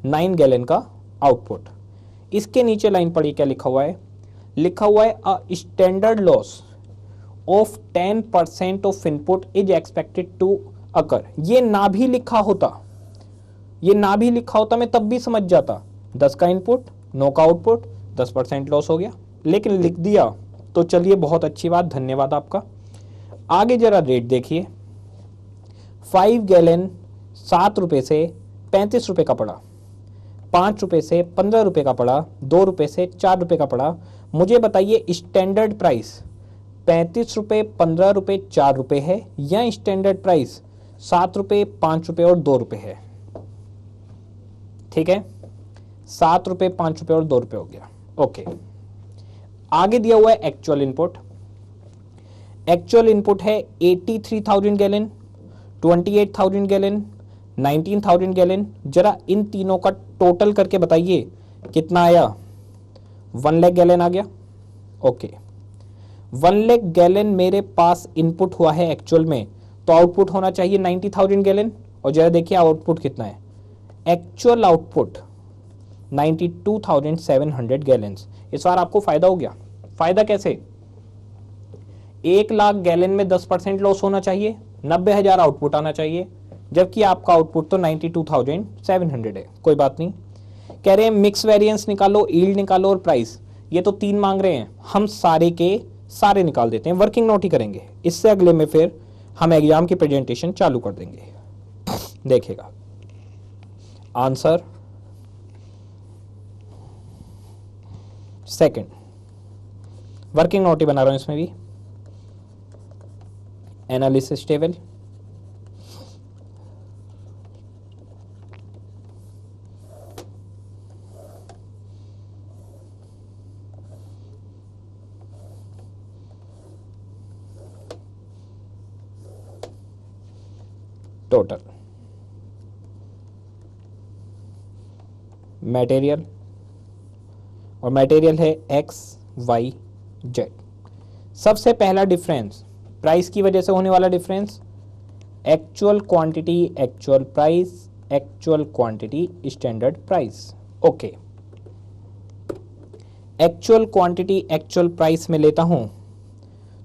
9 गैलन का आउटपुट। इसके नीचे लाइन पढ़ी, क्या लिखा हुआ है? लिखा हुआ है a standard loss of 10% of input is expected to occur. ये ना भी लिखा होता, ये ना भी लिखा होता मैं तब भी समझ जाता, 10 का इनपुट 9 का आउटपुट, 10% लॉस हो गया, लेकिन लिख दिया तो चलिए बहुत अच्छी बात, धन्यवाद आपका। आगे जरा रेट देखिए, 5 गैलन 7 रुपये से 35 रुपये का पड़ा, 5 रुपये से 15 रुपये का पड़ा, 2 रुपये से 4 रुपये का पड़ा। मुझे बताइए स्टैंडर्ड प्राइस 35 रुपये, 15 रुपये, 4 रुपये है या स्टैंडर्ड प्राइस 7 रुपये, 5 रुपये और 2 रुपये है? ठीक है, 7 रुपये, 5 रुपये और 2 रुपये हो गया। ओके, आगे दिया हुआ है एक्चुअल इनपुट। एक्चुअल इनपुट है 83,000 गैलन, 28,000 गैलन, 19,000 गैलन। जरा इन तीनों का टोटल करके बताइए कितना आया? 1 लाख गैलन आ गया। ओके, 1 लाख गैलन मेरे पास इनपुट हुआ है एक्चुअल में, तो आउटपुट होना चाहिए 90,000 गैलन। और जरा देखिए आउटपुट कितना है? Actual output 92,700 gallons. इस बार आपको फायदा हो गया। फायदा कैसे? 1 लाख गैलन में 10% लॉस होना चाहिए, 90,000 आउटपुट आना चाहिए, जबकि आपका आउटपुट तो 92,700 है। कोई बात नहीं, कह रहे हैं मिक्स वेरिएंस निकालो, यील्ड निकालो और प्राइस। ये तो 3 मांग रहे हैं, हम सारे के सारे निकाल देते हैं, वर्किंग नोट ही करेंगे। इससे अगले में फिर हम एग्जाम की प्रेजेंटेशन चालू कर देंगे। देखिएगा आंसर सेकंड, वर्किंग नोट ही बना रहा हूं इसमें भी। एनालिसिस टेबल, टोटल मटेरियल, और मटेरियल है एक्स वाई जेड। सबसे पहला डिफरेंस प्राइस की वजह से होने वाला difference, actual quantity actual price, actual quantity standard price. Okay, actual quantity actual price में लेता हूं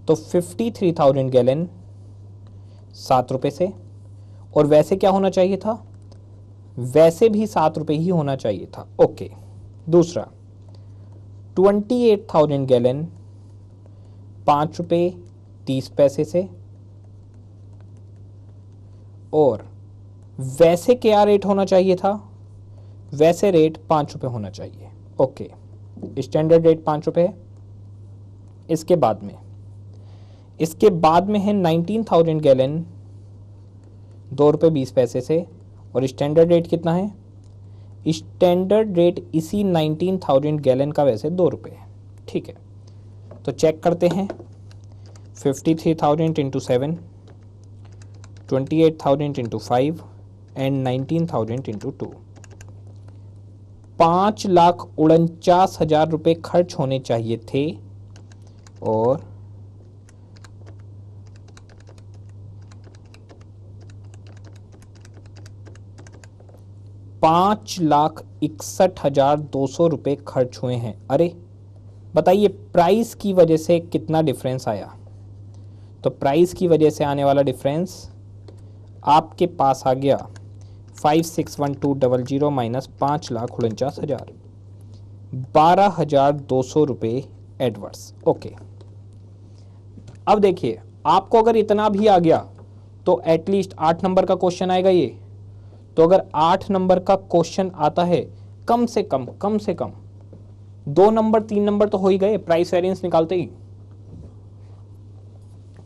तो 53,000 गैलन 7 रुपये से, और वैसे क्या होना चाहिए था? वैसे भी 7 रुपये ही होना चाहिए था। ओके, दूसरा 28,000 गैलन 5 रुपये 30 पैसे से, और वैसे क्या रेट होना चाहिए था? वैसे रेट 5 रुपये होना चाहिए। ओके, स्टैंडर्ड रेट 5 रुपये है। इसके बाद में है 19,000 गैलन 2 रुपये 20 पैसे से, और स्टैंडर्ड रेट कितना है? स्टैंडर्ड रेट इसी 19,000 गैलन का वैसे 2 रुपये है। ठीक है, तो चेक करते हैं। 53,000 इंटू 7, 28,000 इंटू 5 एंड 19,000 इंटू 2, 5,49,000 रुपये खर्च होने चाहिए थे, और 5,61,200 रुपये खर्च हुए हैं। अरे बताइए प्राइस की वजह से कितना डिफरेंस आया? तो प्राइस की वजह से आने वाला डिफरेंस आपके पास आ गया 561200 माइनस 5,49,000, 12,200 रुपये एडवर्स। ओके, अब देखिए आपको अगर इतना भी आ गया तो एटलीस्ट 8 नंबर का क्वेश्चन आएगा ये। तो अगर 8 नंबर का क्वेश्चन आता है, कम से कम 2 नंबर 3 नंबर तो हो ही गए प्राइस वेरिएंस निकालते ही।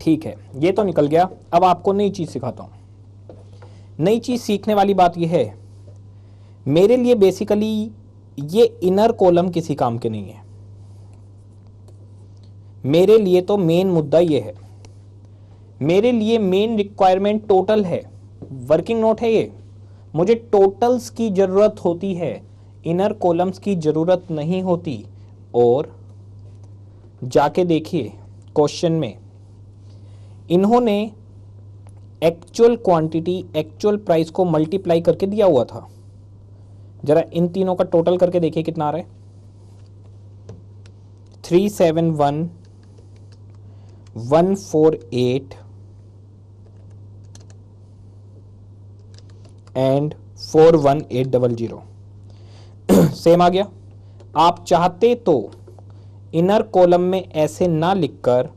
ठीक है, ये तो निकल गया। अब आपको नई चीज सिखाता हूं। नई चीज सीखने वाली बात यह है, मेरे लिए बेसिकली ये इनर कॉलम किसी काम के नहीं है। मेरे लिए तो मेन मुद्दा ये है, मेरे लिए मेन रिक्वायरमेंट टोटल है। वर्किंग नोट है ये, मुझे टोटल्स की जरूरत होती है, इनर कॉलम्स की जरूरत नहीं होती। और जाके देखिए क्वेश्चन में इन्होंने एक्चुअल क्वांटिटी एक्चुअल प्राइस को मल्टीप्लाई करके दिया हुआ था। जरा इन तीनों का टोटल करके देखिए कितना आ रहा है। 371,148 एंड 41800 सेम आ गया। आप चाहते तो इनर कॉलम में ऐसे ना लिखकर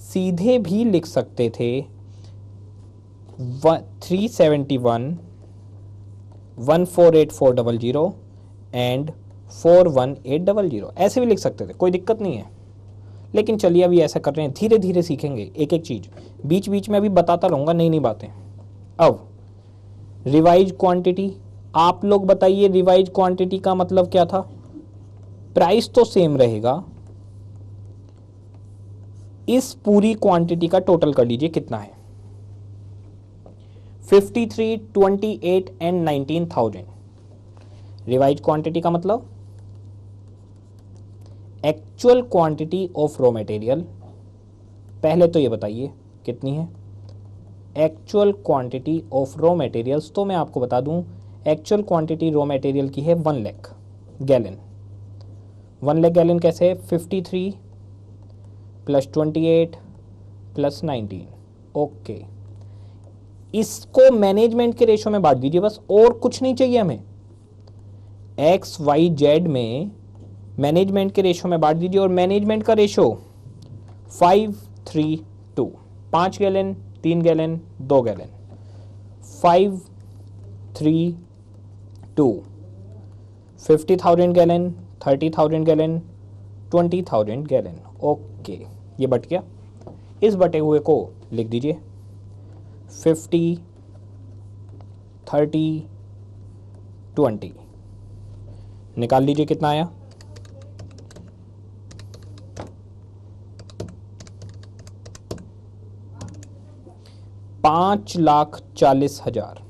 सीधे भी लिख सकते थे 371,148,400 एंड 41800 ऐसे भी लिख सकते थे, कोई दिक्कत नहीं है। लेकिन चलिए अभी ऐसा कर रहे हैं, धीरे धीरे सीखेंगे एक एक चीज, बीच बीच में अभी बताता रहूंगा नई नई बातें। अब रिवाइज क्वांटिटी, आप लोग बताइए रिवाइज क्वांटिटी का मतलब क्या था। प्राइस तो सेम रहेगा, इस पूरी क्वांटिटी का टोटल कर लीजिए कितना है। 53, 28 एंड 19,000। रिवाइज क्वांटिटी का मतलब actual quantity of raw material. पहले तो ये बताइए कितनी है actual quantity of raw materials. तो मैं आपको बता दूं एक्चुअल क्वांटिटी रॉ मटेरियल की है 1 लाख गैलन। 1 लाख गैलन कैसे है, 53 प्लस 28 प्लस 19। ओके, इसको मैनेजमेंट के रेशो में बांट दीजिए बस, और कुछ नहीं चाहिए हमें। एक्स वाई जेड में मैनेजमेंट के रेशो में बांट दीजिए, और मैनेजमेंट का ratio 5-3-2, 5 gallon 3 gallon 2 gallon, 5-3-2, 50,000 gallon 30,000 gallon 20,000 gallon. Okay, ये बट गया। इस बटे हुए को लिख दीजिए 50, 30, 20, निकाल लीजिए कितना आया। $5,40,000।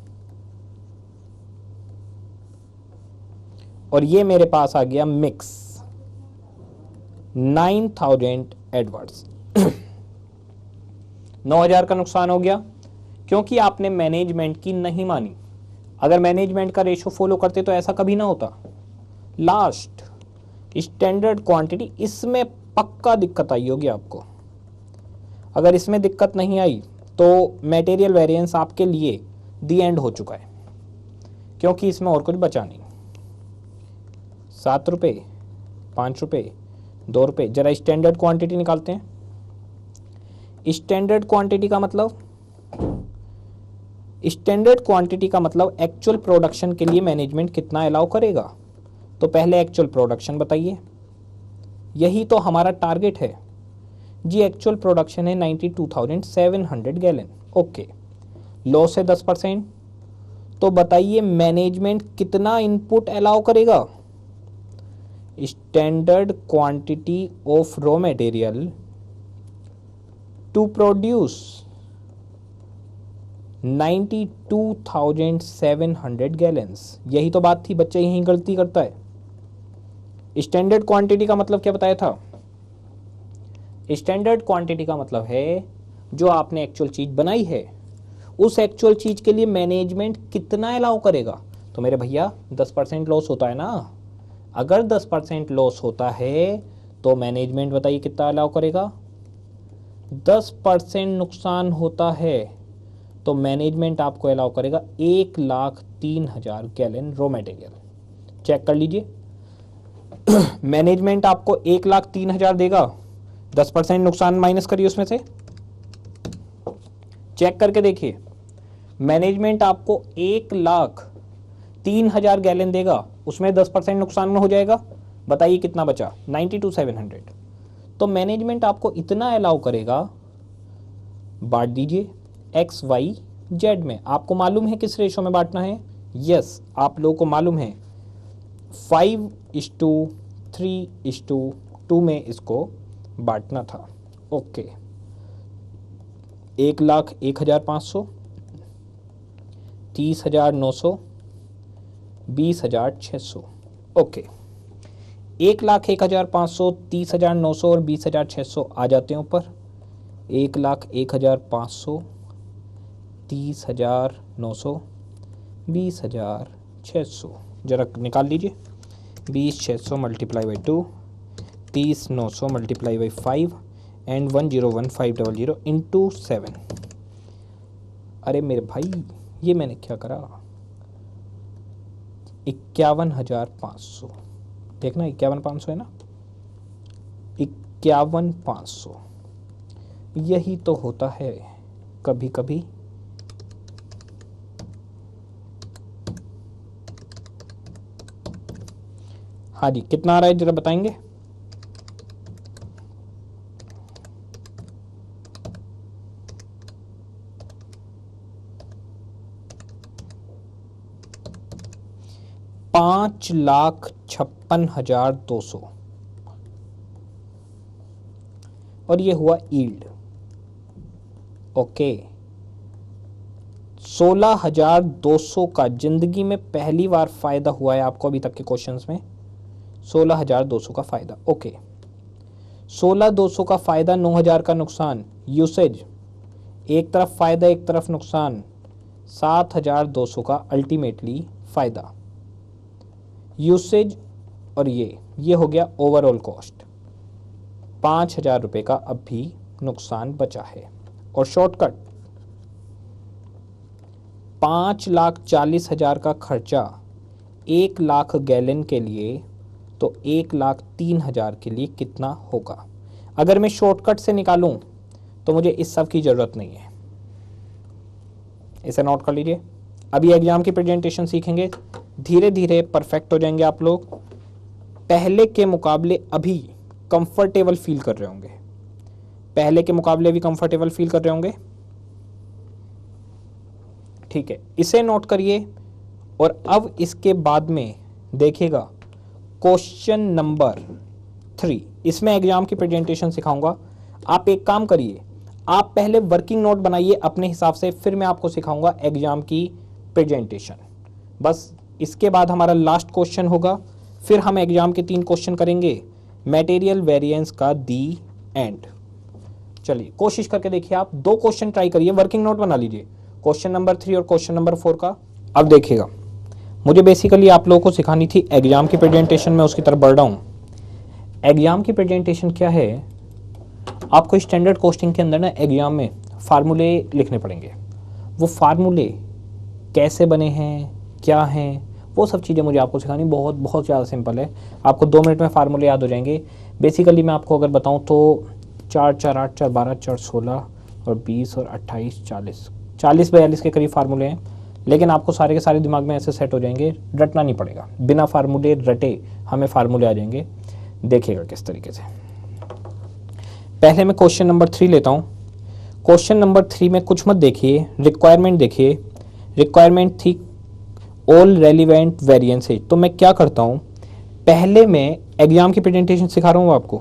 और ये मेरे पास आ गया मिक्स 9,000 एडवर्ड्स। 9,000 का नुकसान हो गया क्योंकि आपने मैनेजमेंट की नहीं मानी। अगर मैनेजमेंट का रेशो फॉलो करते तो ऐसा कभी ना होता। लास्ट स्टैंडर्ड क्वांटिटी, इसमें पक्का दिक्कत आई होगी आपको। अगर इसमें दिक्कत नहीं आई तो मटेरियल वेरिएंस आपके लिए दी एंड हो चुका है, क्योंकि इसमें और कुछ बचा नहीं। 7 रुपये, 5 रुपये, 2 रुपये। जरा स्टैंडर्ड क्वांटिटी निकालते हैं। स्टैंडर्ड क्वांटिटी का मतलब, स्टैंडर्ड क्वांटिटी का मतलब एक्चुअल प्रोडक्शन के लिए मैनेजमेंट कितना अलाउ करेगा। तो पहले एक्चुअल प्रोडक्शन बताइए, यही तो हमारा टारगेट है जी। एक्चुअल प्रोडक्शन है 92,700 गैलन। ओके, लॉस है 10%। तो बताइए मैनेजमेंट कितना इनपुट अलाउ करेगा। Standard quantity of raw material to produce 92,700 gallons. यही तो बात थी, बच्चा यही गलती करता है। स्टैंडर्ड क्वांटिटी का मतलब क्या बताया था। स्टैंडर्ड क्वांटिटी का मतलब है जो आपने एक्चुअल चीज बनाई है, उस एक्चुअल चीज के लिए मैनेजमेंट कितना अलाउ करेगा। तो मेरे भैया 10% लॉस होता है ना। अगर 10% लॉस होता है तो मैनेजमेंट बताइए कितना अलाउ करेगा। 10% नुकसान होता है तो मैनेजमेंट आपको अलाउ करेगा 1,03,000 गैलन रॉ मटेरियल। चेक कर लीजिए मैनेजमेंट आपको 1,03,000 देगा, 10% नुकसान माइनस करिए उसमें से, चेक करके देखिए। मैनेजमेंट आपको 1,03,000 गैलन देगा, उसमें 10% नुकसान में हो जाएगा। बताइए कितना बचा, 92,700। तो मैनेजमेंट आपको इतना अलाउ करेगा। बांट दीजिए एक्स वाई जेड में। आपको मालूम है किस रेशो में बांटना है। यस, आप लोगों को मालूम है 5:3:2 में इसको बांटना था। ओके, 1,01,500, 30,900, 20,600। ओके, 1,01,500, 30,900 और 20,600 आ जाते हैं ऊपर। 1,01,500, 30,900, 20,600, जरा निकाल लीजिए। 20,600 multiply by 2, 30,900 multiply by 5 and 101500 into 7। अरे मेरे भाई ये मैंने क्या करा, 51,500, देखना 51,500 है ना, 51,500, यही तो होता है कभी कभी। हाँ जी, कितना आ रहा है जरा बताएंगे? $5,56,200 और ये हुआ यील्ड। ओके, 16,200 का जिंदगी में पहली बार फायदा हुआ है आपको अभी तक के क्वेश्चंस में। 16,200 का फायदा। ओके, 16,200 का फायदा, 9,000 का नुकसान। यूसेज, एक तरफ फायदा एक तरफ नुकसान। 7,200 का अल्टीमेटली फायदा। यूसेज और ये हो गया ओवरऑल कॉस्ट। 5,000 रुपये का अब भी नुकसान बचा है। और शॉर्टकट, 5,40,000 का खर्चा 1,00,000 गैलन के लिए, तो 1,03,000 के लिए कितना होगा? अगर मैं शॉर्टकट से निकालूं तो मुझे इस सब की जरूरत नहीं है। इसे नोट कर लीजिए। अभी एग्जाम की प्रेजेंटेशन सीखेंगे, धीरे धीरे परफेक्ट हो जाएंगे आप लोग। पहले के मुकाबले अभी कंफर्टेबल फील कर रहे होंगे, पहले के मुकाबले भी कंफर्टेबल फील कर रहे होंगे। ठीक है, इसे नोट करिए। और अब इसके बाद में देखिएगा क्वेश्चन नंबर 3, इसमें एग्जाम की प्रेजेंटेशन सिखाऊंगा। आप एक काम करिए, आप पहले वर्किंग नोट बनाइए अपने हिसाब से, फिर मैं आपको सिखाऊंगा एग्जाम की प्रेजेंटेशन। बस इसके बाद हमारा लास्ट क्वेश्चन होगा, फिर हम एग्जाम के 3 क्वेश्चन करेंगे, मटेरियल वेरिएंस का दी एंड। चलिए कोशिश करके देखिए, आप 2 क्वेश्चन ट्राई करिए, वर्किंग नोट बना लीजिए, क्वेश्चन नंबर 3 और क्वेश्चन नंबर 4 का। अब देखिएगा, मुझे बेसिकली आप लोगों को सिखानी थी एग्जाम की प्रेजेंटेशन में, उसकी तरफ बढ़ रहा हूँ। एग्जाम की प्रेजेंटेशन क्या है, आपको स्टैंडर्ड कॉस्टिंग के अंदर ना एग्जाम में फार्मूले लिखने पड़ेंगे। वो फार्मूले कैसे बने हैं, क्या हैं, वो सब चीज़ें मुझे आपको सिखानी। बहुत बहुत ज़्यादा सिंपल है, आपको 2 मिनट में फार्मूले याद हो जाएंगे। बेसिकली मैं आपको अगर बताऊं तो 4, 4, 8, 4, 12, 4, 16 और 20 और 28, 40, 42 के करीब फार्मूले हैं। लेकिन आपको सारे के सारे दिमाग में ऐसे सेट हो जाएंगे, रटना नहीं पड़ेगा, बिना फार्मूले रटे हमें फार्मूले आ जाएंगे। देखिएगा किस तरीके से। पहले मैं क्वेश्चन नंबर 3 लेता हूँ। क्वेश्चन नंबर 3 में कुछ मत देखिए, रिक्वायरमेंट देखिए। रिक्वायरमेंट थी ऑल रेलिवेंट वेरिएंसेज। तो मैं क्या करता हूँ, पहले मैं एग्जाम की प्रेजेंटेशन सिखा रहा हूँ आपको,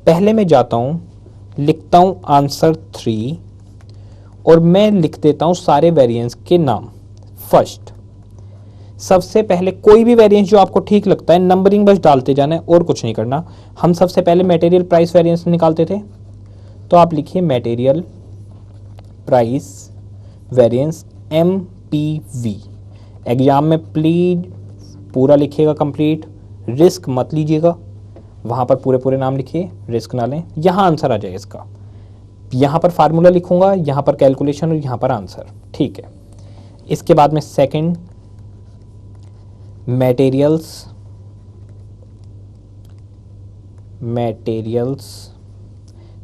पहले मैं जाता हूँ, लिखता हूँ आंसर 3 और मैं लिख देता हूँ सारे वेरिएंस के नाम। फर्स्ट, सबसे पहले कोई भी वेरिएंस जो आपको ठीक लगता है, नंबरिंग बस डालते जाना है और कुछ नहीं करना। हम सबसे पहले मटेरियल प्राइस वेरिएंस निकालते थे, तो आप लिखिए material price variance MPV। Exam में प्लीज पूरा लिखिएगा कंप्लीट, रिस्क मत लीजिएगा, वहाँ पर पूरे पूरे नाम लिखिए, रिस्क ना लें। यहाँ आंसर आ जाए इसका, यहाँ पर फार्मूला लिखूंगा, यहाँ पर कैलकुलेशन और यहाँ पर आंसर। ठीक है, इसके बाद में सेकंड, मटेरियल्स।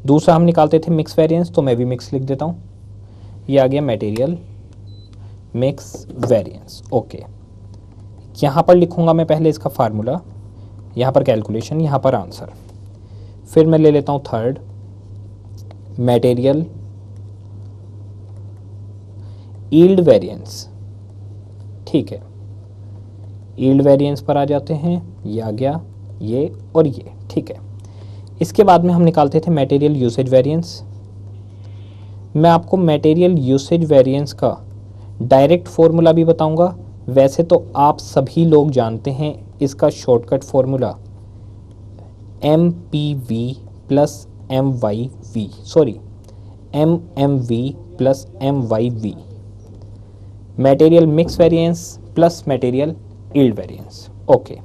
दूसरा हम निकालते थे मिक्स वेरिएंस, तो मैं भी मिक्स लिख देता हूँ, ये आ गया मटेरियल मिक्स वेरिएंस। ओके, यहाँ पर लिखूंगा मैं पहले इसका फार्मूला, यहाँ पर कैलकुलेशन, यहाँ पर आंसर। फिर मैं ले लेता हूँ थर्ड, मटेरियल यील्ड वेरिएंस। ठीक है, यील्ड वेरिएंस पर आ जाते हैं, ये आ गया, ये और ये। ठीक है, इसके बाद में हम निकालते थे मटेरियल यूसेज वेरिएंस। मैं आपको मटेरियल यूसेज वेरिएंस का डायरेक्ट फॉर्मूला भी बताऊंगा, वैसे तो आप सभी लोग जानते हैं इसका shortcut formula M P V plus M Y V, sorry M V plus M Y V, material mix variance plus material yield variance. Okay,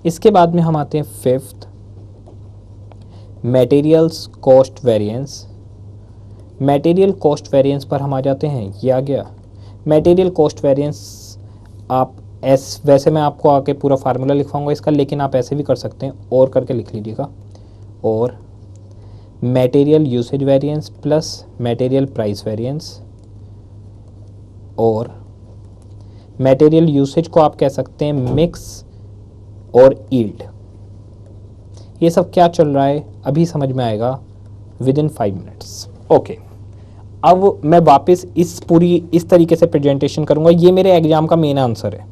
इसके बाद में हम आते हैं fifth, materials cost variance. Material cost variance पर हम आ जाते हैं, ये आ गया मटेरियल कॉस्ट वेरिएंस। आप वैसे मैं आपको आके पूरा फार्मूला लिखवाऊंगा इसका, लेकिन आप ऐसे भी कर सकते हैं और करके लिख लीजिएगा, और material usage variance plus material price variance, और मटेरियल यूसेज को आप कह सकते हैं मिक्स और यील्ड। ये सब क्या चल रहा है अभी समझ में आएगा विद इन 5 मिनट्स। ओके, अब मैं वापस इस तरीके से प्रेजेंटेशन करूंगा, ये मेरे एग्जाम का मेन आंसर है।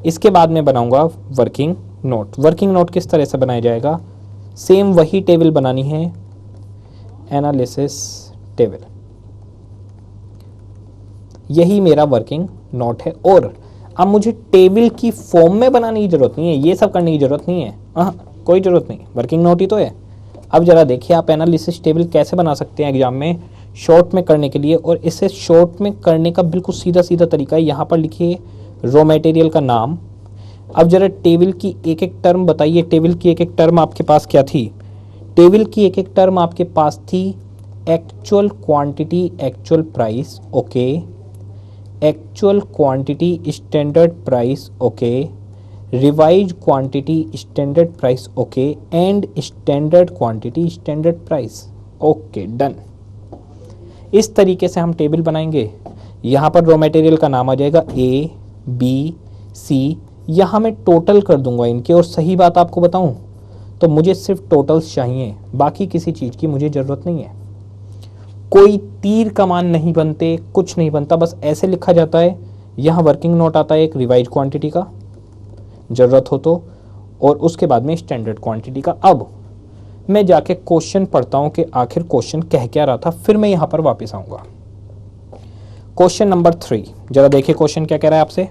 इसके बाद मैं बनाऊंगा वर्किंग नोट। वर्किंग नोट किस तरह से बनाया जाएगा, सेम वही टेबल बनानी है, एनालिसिस टेबल, यही मेरा वर्किंग नोट है। और अब मुझे टेबल की फॉर्म में बनाने की जरूरत नहीं है, ये सब करने की जरूरत नहीं है, कोई जरूरत नहीं, वर्किंग नोट ही तो है। अब जरा देखिए आप एनालिसिस टेबल कैसे बना सकते हैं एग्जाम में शॉर्ट में करने के लिए, और इसे शॉर्ट में करने का बिल्कुल सीधा सीधा तरीका है। यहाँ पर लिखिए रॉ मटेरियल का नाम। अब जरा टेबल की एक एक टर्म बताइए, टेबल की एक एक टर्म आपके पास क्या थी, टेबल की एक एक टर्म आपके पास थी actual quantity actual price, okay, actual quantity standard price, okay, revise quantity standard price, okay, and standard quantity standard price, okay, done. इस तरीके से हम टेबल बनाएंगे। यहाँ पर रॉ मटेरियल का नाम आ जाएगा ए बी सी, यहाँ मैं टोटल कर दूंगा इनके, और सही बात आपको बताऊं तो मुझे सिर्फ टोटल्स चाहिए, बाकी किसी चीज़ की मुझे ज़रूरत नहीं है। कोई तीर कमान नहीं बनते, कुछ नहीं बनता, बस ऐसे लिखा जाता है। यहाँ वर्किंग नोट आता है एक रिवाइज क्वांटिटी का ज़रूरत हो तो, और उसके बाद में स्टैंडर्ड क्वांटिटी का। अब मैं जाके क्वेश्चन पढ़ता हूँ कि आखिर क्वेश्चन कह क्या रहा था, फिर मैं यहाँ पर वापस आऊँगा। क्वेश्चन नंबर 3, जरा देखिए क्वेश्चन क्या कह रहा है आपसे।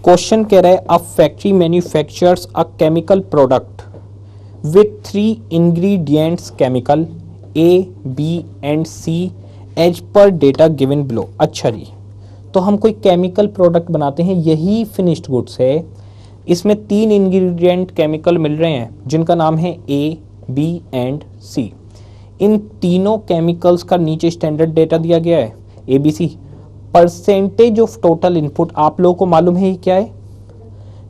क्वेश्चन कह रहा है a factory manufactures a chemical product with 3 ingredients chemical A, B and C as per data given below. अच्छा जी, तो हम कोई केमिकल प्रोडक्ट बनाते हैं, यही फिनिश्ड गुड्स है। इसमें 3 इंग्रेडिएंट केमिकल मिल रहे हैं जिनका नाम है A, B एंड C। इन तीनों केमिकल्स का नीचे स्टैंडर्ड डेटा दिया गया है ABC। Percentage of total input आप लोगों को मालूम है क्या है,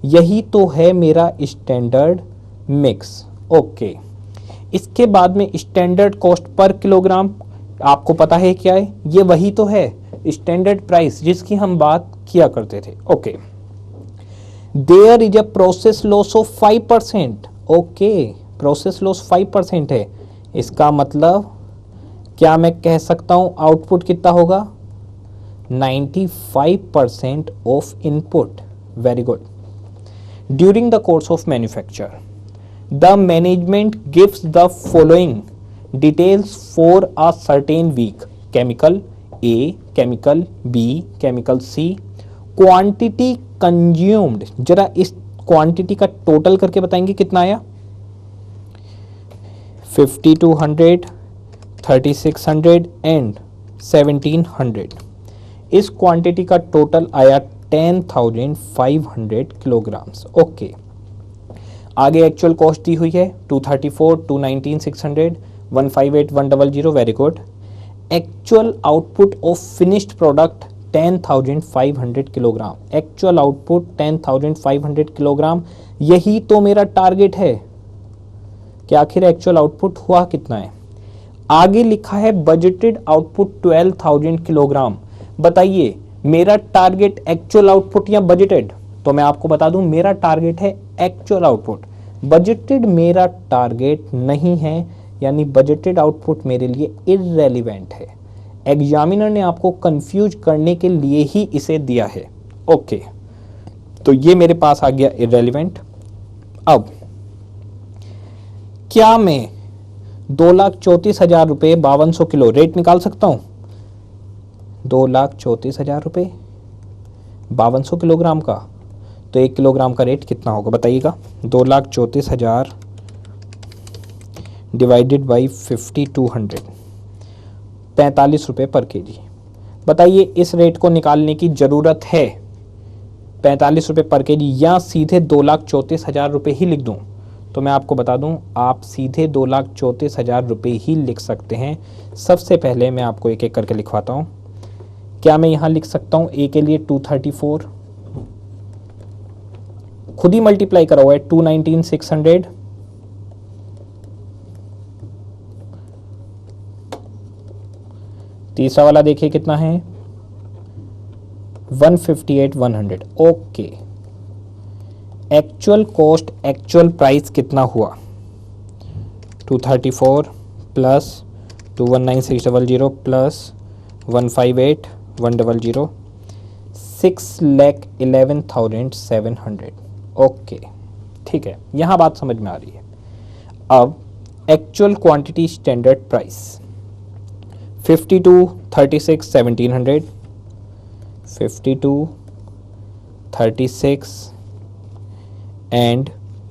यही तो है मेरा स्टैंडर्ड मिक्स, ओके। इसके बाद में स्टैंडर्ड कॉस्ट पर किलोग्राम आपको पता है क्या है, ये वही तो है स्टैंडर्ड प्राइस जिसकी हम बात किया करते थे, okay. There is a process loss of 5%, okay, process loss 5% है। इसका मतलब क्या मैं कह सकता हूं आउटपुट कितना होगा, 95% of input, very good. During the course of manufacture the management gives the following details for a certain week: chemical A, chemical B, chemical C, quantity consumed। जरा इस क्वांटिटी का टोटल करके बताएंगे कितना आया, 5200, 3600 एंड 1700। इस क्वांटिटी का total आया 10,500 किलोग्राम्स, ओके। आगे एक्चुअल कॉस्ट दी हुई है 234, 219, 600, 158, 100, very good. Actual output of finished product 10,500 kilogram, actual output 10,500 kilogram, यही तो मेरा टारगेट है कि आखिर एक्चुअल आउटपुट हुआ कितना है। आगे लिखा है बजटेड आउटपुट 12,000 किलोग्राम। बताइए मेरा टारगेट एक्चुअल आउटपुट या बजटेड, तो मैं आपको बता दूं मेरा टारगेट है एक्चुअल आउटपुट, बजटेड मेरा टारगेट नहीं है, यानी बजटेड आउटपुट मेरे लिए इररेलेवेंट है। एग्जामिनर ने आपको कंफ्यूज करने के लिए ही इसे दिया है, ओके। तो ये मेरे पास आ गया इररेलेवेंट। अब क्या मैं 2,34,000 रुपये 5200 किलो रेट निकाल सकता हूं, 2,34,000 रुपये 5200 किलोग्राम का, तो 1 किलोग्राम का रेट कितना होगा बताइएगा। 2,34,000 डिवाइडेड बाई 5200, 45 रुपये पर केजी। बताइए इस रेट को निकालने की ज़रूरत है 45 रुपये पर केजी या सीधे 2,34,000 रुपये ही लिख दूं? तो मैं आपको बता दूं, आप सीधे 2,34,000 रुपये ही लिख सकते हैं। सबसे पहले मैं आपको एक एक करके लिखवाता हूं। क्या मैं यहां लिख सकता हूं ए के लिए 234, खुद ही मल्टीप्लाई करा हुआ है 219,600, तीसरा वाला देखिए कितना है 158,100। Okay, actual cost actual price कितना हुआ 234 प्लस 219,600 प्लस 158,100, 6,11,700। ओके ठीक है, यहां बात समझ में आ रही है। अब actual quantity standard price 52, 36, 1700, 52, 36 and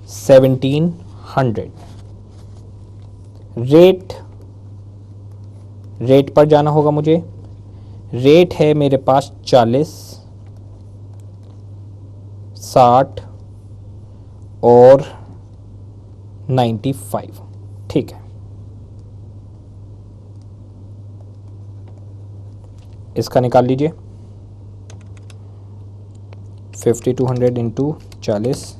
1700। Rate पर जाना होगा मुझे। रेट है मेरे पास 40, 60 और 95। ठीक है, इसका निकाल लीजिए 5200 इंटू 40,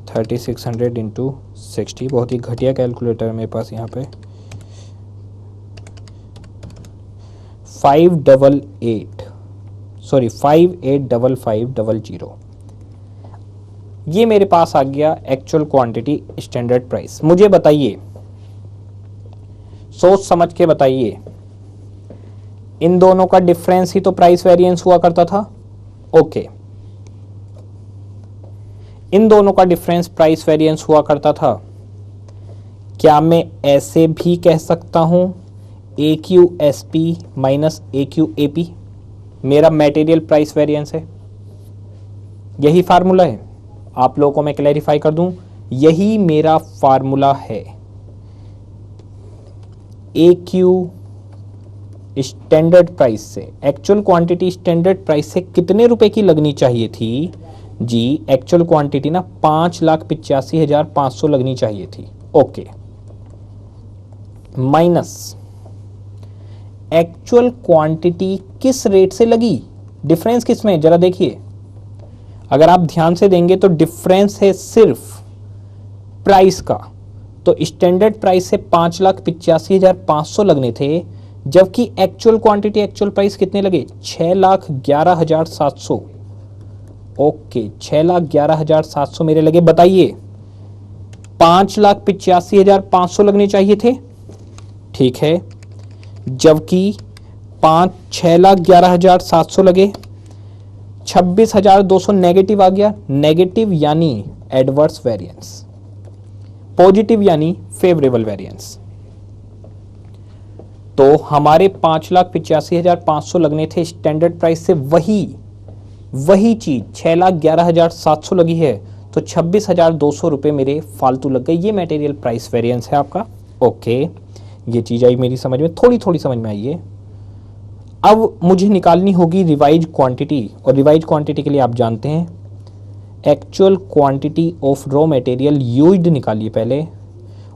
3600 इंटू 60। बहुत ही घटिया कैलकुलेटर है मेरे पास यहाँ पे। 585500। ये मेरे पास आ गया एक्चुअल क्वांटिटी स्टैंडर्ड प्राइस। मुझे बताइए, सोच समझ के बताइए, इन दोनों का डिफरेंस ही तो प्राइस वेरिएंस हुआ करता था। ओके, इन दोनों का डिफरेंस प्राइस वेरिएंस हुआ करता था। क्या मैं ऐसे भी कह सकता हूं AQSP माइनस AQAP मेरा मटेरियल प्राइस वेरिएंस है? यही फार्मूला है। आप लोगों को मैं क्लैरिफाई कर दूं, यही मेरा फार्मूला है। AQ स्टैंडर्ड प्राइस से एक्चुअल क्वांटिटी स्टैंडर्ड प्राइस से कितने रुपए की लगनी चाहिए थी जी? एक्चुअल क्वांटिटी ना 5,85,500 लगनी चाहिए थी। ओके, माइनस एक्चुअल क्वांटिटी किस रेट से लगी? डिफरेंस किस में, जरा देखिए। अगर आप ध्यान से देंगे तो डिफरेंस है सिर्फ प्राइस का। तो स्टैंडर्ड प्राइस से 5,85,500 लगने थे, जबकि एक्चुअल क्वांटिटी एक्चुअल प्राइस कितने लगे? 6,11,700। ओके, 6,11,700 मेरे लगे। बताइए 5,85,500 लगने चाहिए थे, ठीक है, जबकि 6,11,700 लगे। 26,200 नेगेटिव आ गया। नेगेटिव यानी एडवर्स वेरिएंस, पॉजिटिव यानी फेवरेबल वेरिएंस। तो हमारे 5,85,500 लगने थे स्टैंडर्ड प्राइस से, वही चीज 6,11,700 लगी है, तो 26,200 रुपये मेरे फालतू लग गए। ये मटेरियल प्राइस वेरिएंस है आपका। ओके, ये चीज आई मेरी समझ में, थोड़ी समझ में आई है। अब मुझे निकालनी होगी रिवाइज क्वांटिटी, और रिवाइज क्वांटिटी के लिए आप जानते हैं actual quantity of raw material used निकालिए पहले,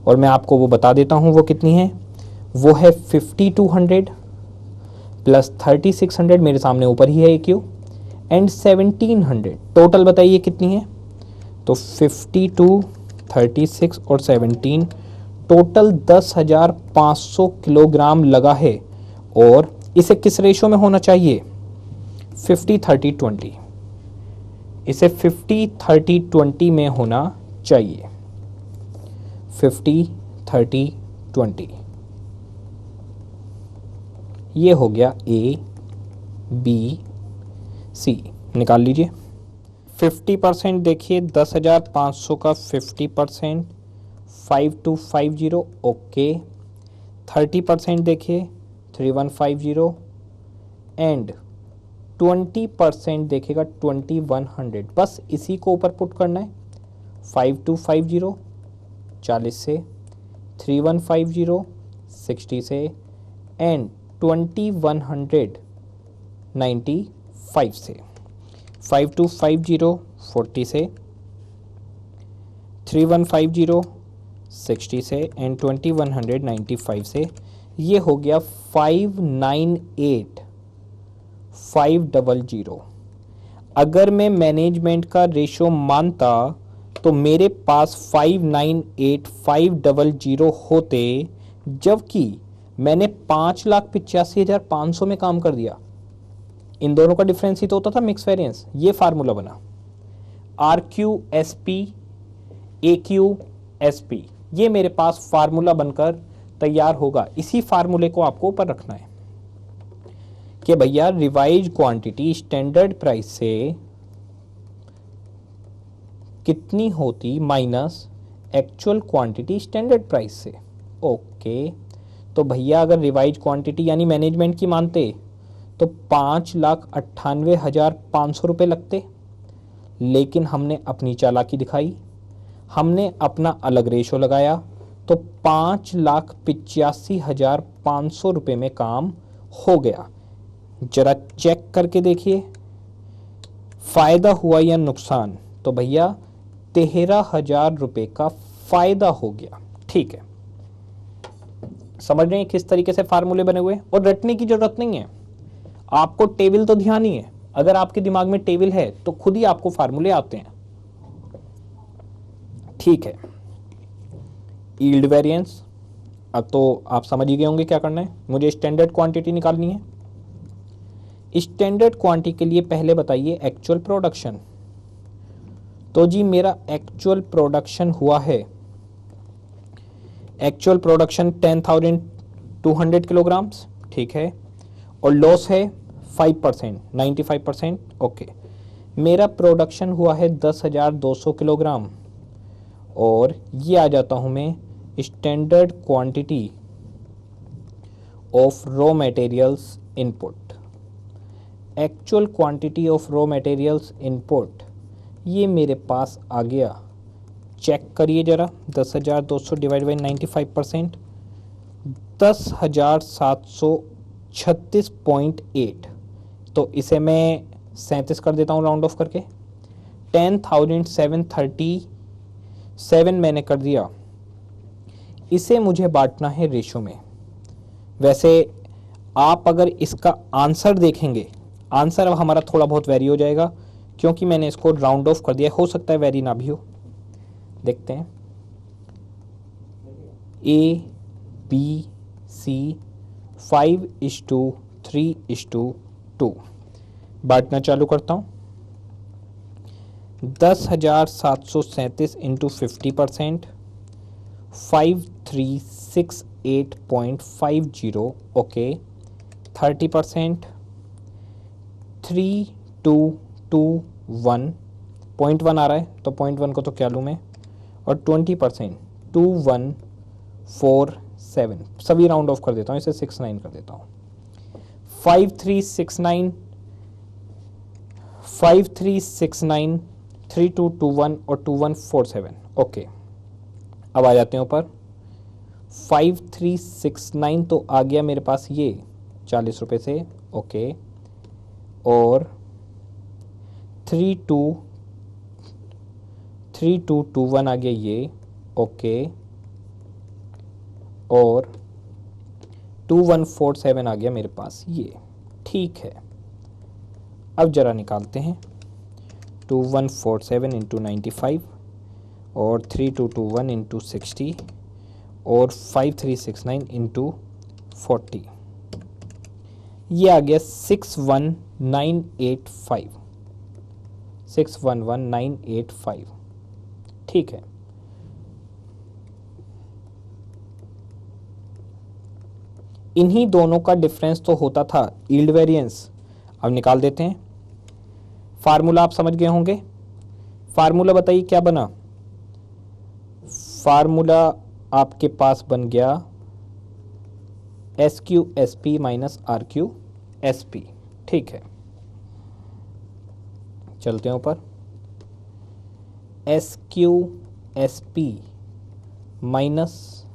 और मैं आपको वो बता देता हूँ वो कितनी है। वो है 5200 प्लस 3600, मेरे सामने ऊपर ही है AQ, एंड 1700। टोटल बताइए कितनी है? तो 52, 36 और 17, टोटल 10,500 किलोग्राम लगा है। और इसे किस रेशो में होना चाहिए? 50-30-20। इसे 50-30-20 में होना चाहिए। 50-30-20 ये हो गया A, B, C। निकाल लीजिए। 50% देखिए 10,500 का 50% 5250। ओके, 30% देखिए 3150 एंड 20% देखेगा 2100। बस इसी को ऊपर पुट करना है। 5250 40 से 3150 60 से एंड 2195 से, 5250 40 से, 3150 60 से एंड 2195 से, ये हो गया 598500। अगर मैं मैनेजमेंट का रेशो मानता तो मेरे पास 598500 होते, जबकि मैंने 5,85,500 में काम कर दिया। इन दोनों का डिफरेंस ही तो होता था मिक्स वेरिएंस। ये फार्मूला बना RQSP AQSP, ये मेरे पास फार्मूला बनकर तैयार होगा। इसी फार्मूले को आपको ऊपर रखना है कि भैया रिवाइज क्वांटिटी स्टैंडर्ड प्राइस से कितनी होती minus actual quantity standard price से। ओके, तो भैया अगर रिवाइज क्वांटिटी यानी मैनेजमेंट की मानते तो 5,98,500 रुपये लगते, लेकिन हमने अपनी चालाकी दिखाई, हमने अपना अलग रेशो लगाया तो 5,85,500 रुपये में काम हो गया। जरा चेक करके देखिए फायदा हुआ या नुकसान, तो भैया 13,000 रुपये का फायदा हो गया। ठीक है, समझ रहे हैं किस तरीके से फार्मूले बने हुए, और रटने की जरूरत नहीं है, आपको टेबल तो ध्यान ही है। अगर आपके दिमाग में टेबल है तो खुद ही आपको फार्मूले आते हैं। ठीक है, यील्ड वेरिएंस, अब तो आप समझ ही गए होंगे क्या करना है। मुझे स्टैंडर्ड क्वांटिटी निकालनी है। स्टैंडर्ड क्वांटिटी के लिए पहले बताइए एक्चुअल प्रोडक्शन। तो जी मेरा एक्चुअल प्रोडक्शन हुआ है, एक्चुअल प्रोडक्शन 10,200 किलोग्राम्स, ठीक है, और लॉस है 5%, 95%। ओके, मेरा प्रोडक्शन हुआ है 10,200 किलोग्राम, और ये आ जाता हूँ मैं standard quantity of raw materials input. Actual quantity of raw materials input ये मेरे पास आ गया। चेक करिए ज़रा, 10,200 डिवाइड बाई 95%, 10,736.8। तो इसे मैं 37 कर देता हूँ राउंड ऑफ करके। 10,737 मैंने कर दिया। इसे मुझे बांटना है रेशो में। वैसे आप अगर इसका आंसर देखेंगे, आंसर अब हमारा थोड़ा बहुत वेरी हो जाएगा क्योंकि मैंने इसको राउंड ऑफ कर दिया, हो सकता है वेरी ना भी हो। देखते हैं, A B C 5:3:2 बांटना चालू करता हूँ। 10,737 इंटू 50%, 5368.50। ओके, 30%, 3221.1 आ रहा है, तो 0.1 को तो क्या लूँ मैं, और 20% 2147। सभी राउंड ऑफ कर देता हूँ, इसे 69 कर देता हूँ। 5369, 5369, 3221 और 2147। ओके, अब आ जाते हैं ऊपर। 5369 तो आ गया मेरे पास ये 40 रुपये से। ओके, और 3221 आ गया ये। ओके, और 2147 आ गया मेरे पास ये। ठीक है, अब जरा निकालते हैं। 2147 इंटू 95 और 3221 इंटू 60 और 5369 इंटू 40, ये आ गया 61985, 611,985। ठीक है, इन्हीं दोनों का डिफरेंस तो होता था यील्ड वेरिएंस। अब निकाल देते हैं। फार्मूला आप समझ गए होंगे। फार्मूला बताइए क्या बना। फार्मूला आपके पास बन गया SQSP माइनस RQSP। ठीक है, चलते हैं ऊपर। SQSP माइनस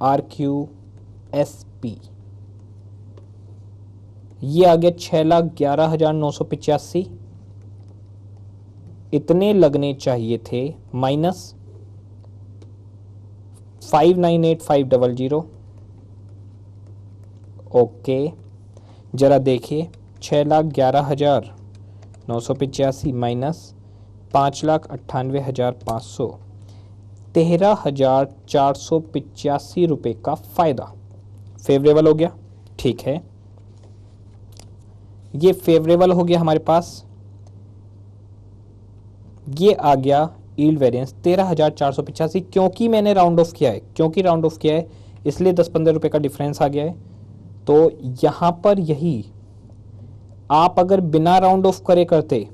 RQSP, ये आ गया 6,11,985, इतने लगने चाहिए थे, माइनस 598,500। ओके, जरा देखिए, 6,11,985 माइनस 5,98,500, 13,485 रुपये का फायदा फेवरेबल हो गया। ठीक है, ये फेवरेबल हो गया हमारे पास। ये आ गया यील्ड वेरिएंस 13,485, क्योंकि मैंने राउंड ऑफ किया है, इसलिए 10-15 रुपये का डिफरेंस आ गया है। तो यहाँ पर यही आप अगर बिना राउंड ऑफ करे करते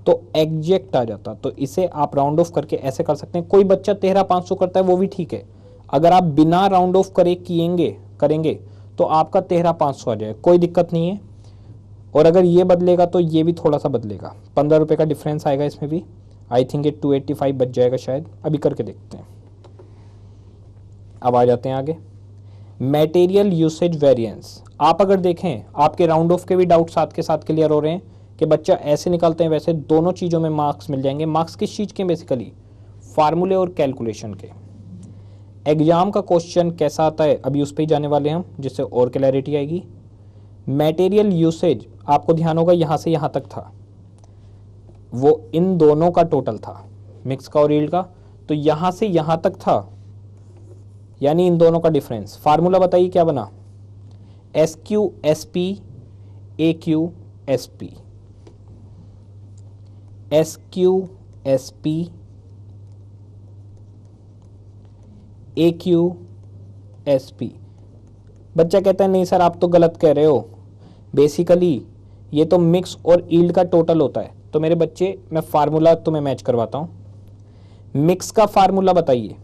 तो एग्जैक्ट आ जाता, तो इसे आप राउंड ऑफ करके ऐसे कर सकते हैं। कोई बच्चा 13,500 करता है वो भी ठीक है, अगर आप बिना राउंड ऑफ करे करेंगे तो आपका 13,500 आ जाए, कोई दिक्कत नहीं है। और अगर ये बदलेगा तो ये भी थोड़ा सा बदलेगा, 15 रुपये का डिफरेंस आएगा इसमें भी। आई थिंक ये 285 बच जाएगा शायद, अभी करके देखते हैं। अब आ जाते हैं आगे, मटेरियल यूसेज वेरिएंस। आप अगर देखें, आपके राउंड ऑफ के भी डाउट साथ के साथ क्लियर हो रहे हैं कि बच्चा ऐसे निकालते हैं वैसे, दोनों चीज़ों में मार्क्स मिल जाएंगे। मार्क्स किस चीज़ के? बेसिकली फार्मूले और कैलकुलेशन के। एग्जाम का क्वेश्चन कैसा आता है अभी उस पर ही जाने वाले हम, जिससे और क्लैरिटी आएगी। मटेरियल यूसेज आपको ध्यान होगा यहाँ से यहाँ तक था, वो इन दोनों का टोटल था, मिक्स का और यील्ड का। तो यहाँ से यहाँ तक था, यानी इन दोनों का डिफरेंस। फार्मूला बताइए क्या बना? SQSP AQSP, SQSP AQSP। बच्चा कहता है नहीं सर आप तो गलत कह रहे हो, बेसिकली ये तो मिक्स और यील्ड का टोटल होता है। तो मेरे बच्चे, मैं फार्मूला तुम्हें मैच करवाता हूं। मिक्स का फार्मूला बताइए,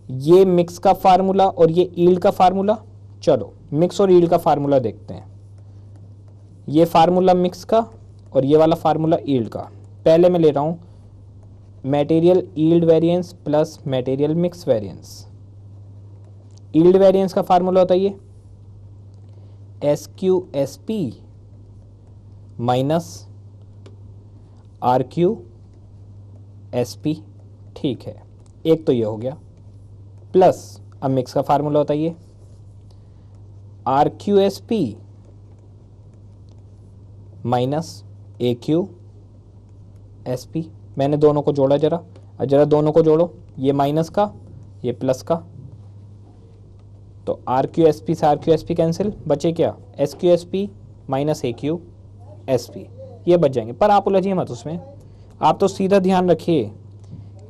ये मिक्स का फार्मूला और ये यील्ड का फार्मूला। चलो मिक्स और यील्ड का फार्मूला देखते हैं। ये फार्मूला मिक्स का और ये वाला फार्मूला यील्ड का। पहले मैं ले रहा हूं material yield variance plus material mix variance. Yield variance का फार्मूला बताइए, SQSP माइनस RQSP। ठीक है, एक तो ये हो गया, प्लस अब मिक्स का फार्मूला बताइए, RQSP माइनस AQSP। मैंने दोनों को जोड़ा, जरा दोनों को जोड़ो, ये माइनस का ये प्लस का, तो RQSP से RQSP कैंसिल, बचे क्या? SQSP माइनस AQSP, ये बच जाएंगे। पर आप उलझिए मत उसमें, आप तो सीधा ध्यान रखिए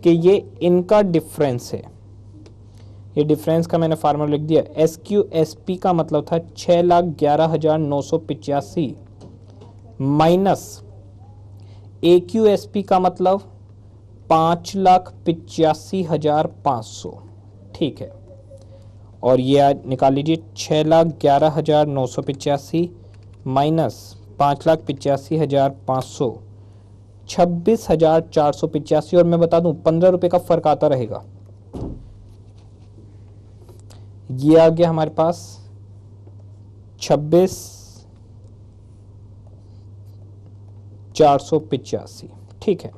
कि ये इनका डिफरेंस है। ये डिफरेंस का मैंने फार्मूला लिख दिया। SQSP का मतलब था 6,11,985 माइनस AQSP का मतलब 5,85,500। ठीक है, और ये निकाल लीजिए, 6,11,985 माइनस 5,85,500, 26,485। और मैं बता दूं 15 रुपये का फर्क आता रहेगा। ये आ गया हमारे पास 26,485। ठीक है,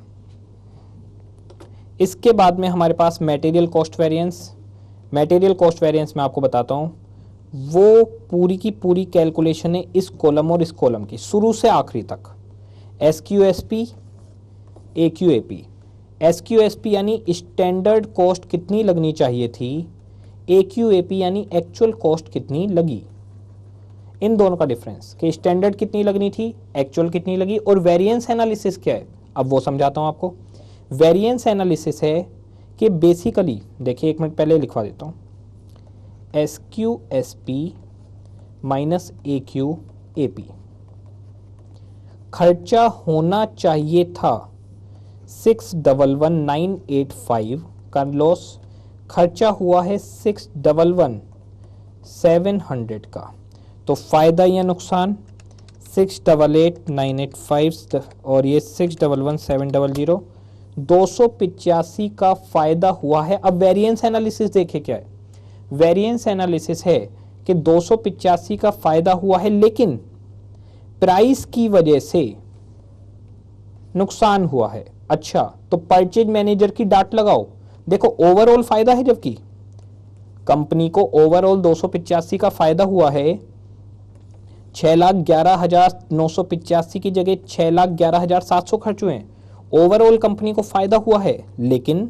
इसके बाद में हमारे पास material cost variance. Material cost variance मैं आपको बताता हूं, वो पूरी की पूरी कैलकुलेशन है इस कॉलम और इस कॉलम की, शुरू से आखिरी तक। SQSP AQAP, SQSP यानी स्टैंडर्ड कॉस्ट कितनी लगनी चाहिए थी, AQAP यानी एक्चुअल कॉस्ट कितनी लगी। इन दोनों का डिफरेंस कि स्टैंडर्ड कितनी लगनी थी, एक्चुअल कितनी लगी। और वेरिएंस एनालिसिस क्या है, अब वो समझाता हूं आपको। वेरिएंस एनालिसिस है कि बेसिकली देखिए, एक मिनट पहले लिखवा देता हूं, SQSP माइनस AQAP। खर्चा होना चाहिए था 6,11,985 का लॉस, खर्चा हुआ है 6,11,700 का। तो फायदा या नुकसान 6,88,985 और ये 6,11,700, 285 का फायदा हुआ है। अब वेरिएंस एनालिसिस देखिए क्या है, वेरिएंस एनालिसिस है कि 285 का फायदा हुआ है लेकिन प्राइस की वजह से नुकसान हुआ है। अच्छा, तो परचेज मैनेजर की डांट लगाओ। देखो ओवरऑल फायदा है, जबकि कंपनी को ओवरऑल 285 का फायदा हुआ है। 6,11,985 की जगह 6,11,700 खर्च हुए हैं। ओवरऑल कंपनी को फायदा हुआ है लेकिन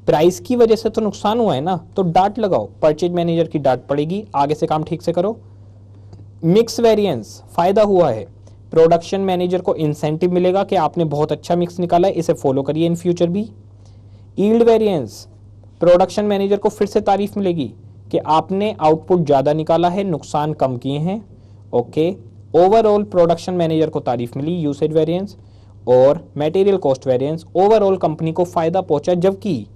प्राइस की वजह से तो नुकसान हुआ है ना, तो डांट लगाओ, परचेज मैनेजर की डांट पड़ेगी, आगे से काम ठीक से करो। मिक्स वेरिएंस, फायदा हुआ है, प्रोडक्शन मैनेजर को इंसेंटिव मिलेगा कि आपने बहुत अच्छा मिक्स निकाला है, इसे फॉलो करिए इन फ्यूचर भी। यील्ड वेरिएंस, प्रोडक्शन मैनेजर को फिर से तारीफ मिलेगी कि आपने आउटपुट ज़्यादा निकाला है, नुकसान कम किए हैं। ओके, ओवरऑल प्रोडक्शन मैनेजर को तारीफ मिली। यूसेज वेरिएंस और material cost variance, overall company को फायदा पहुंचा, जबकि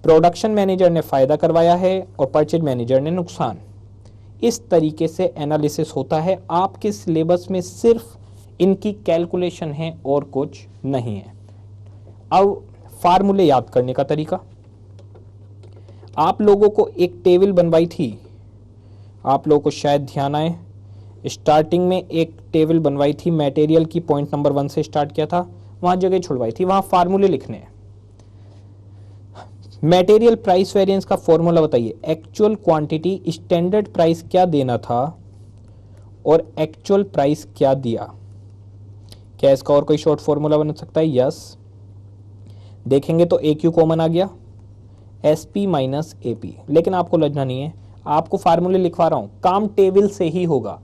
प्रोडक्शन मैनेजर ने फायदा करवाया है और परचेज मैनेजर ने नुकसान। इस तरीके से एनालिसिस होता है। आपके सिलेबस में सिर्फ इनकी कैलकुलेशन है और कुछ नहीं है। अब फार्मूले याद करने का तरीका, आप लोगों को एक टेबल बनवाई थी, आप लोगों को शायद ध्यान आए, स्टार्टिंग में एक टेबल बनवाई थी, मटेरियल की पॉइंट नंबर 1 से स्टार्ट किया था, वहां जगह छुड़वाई थी, वहां फार्मूले लिखने हैं। मटेरियल प्राइस वेरिएंस का फॉर्मूला बताइए। एक्चुअल क्वांटिटी, स्टैंडर्ड प्राइस क्या देना था और एक्चुअल प्राइस क्या दिया। क्या इसका और कोई शॉर्ट फॉर्मूला बन सकता है? यस। देखेंगे तो ए क्यू कॉमन आ गया, S P minus A P, लेकिन आपको लजना नहीं है, आपको फार्मूले लिखवा रहा हूं, काम टेबल से ही होगा।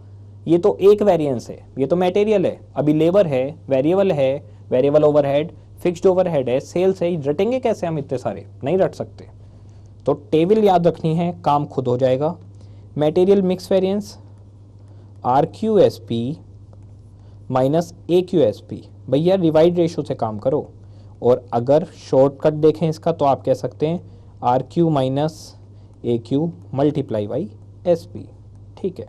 ये तो एक वेरिएंस है, ये तो मटेरियल है, अभी लेबर है, वेरिएबल ओवरहेड, फिक्स्ड ओवरहेड है, सेल्स है, रटेंगे कैसे हम इतने सारे? नहीं रट सकते। तो टेबल याद रखनी है, काम खुद हो जाएगा। Material mix variance R Q S P minus A Q S P, भैया डिवाइड रेशो से काम करो। और अगर शॉर्टकट देखें इसका तो आप कह सकते हैं R Q minus A Q multiply by S P. ठीक है,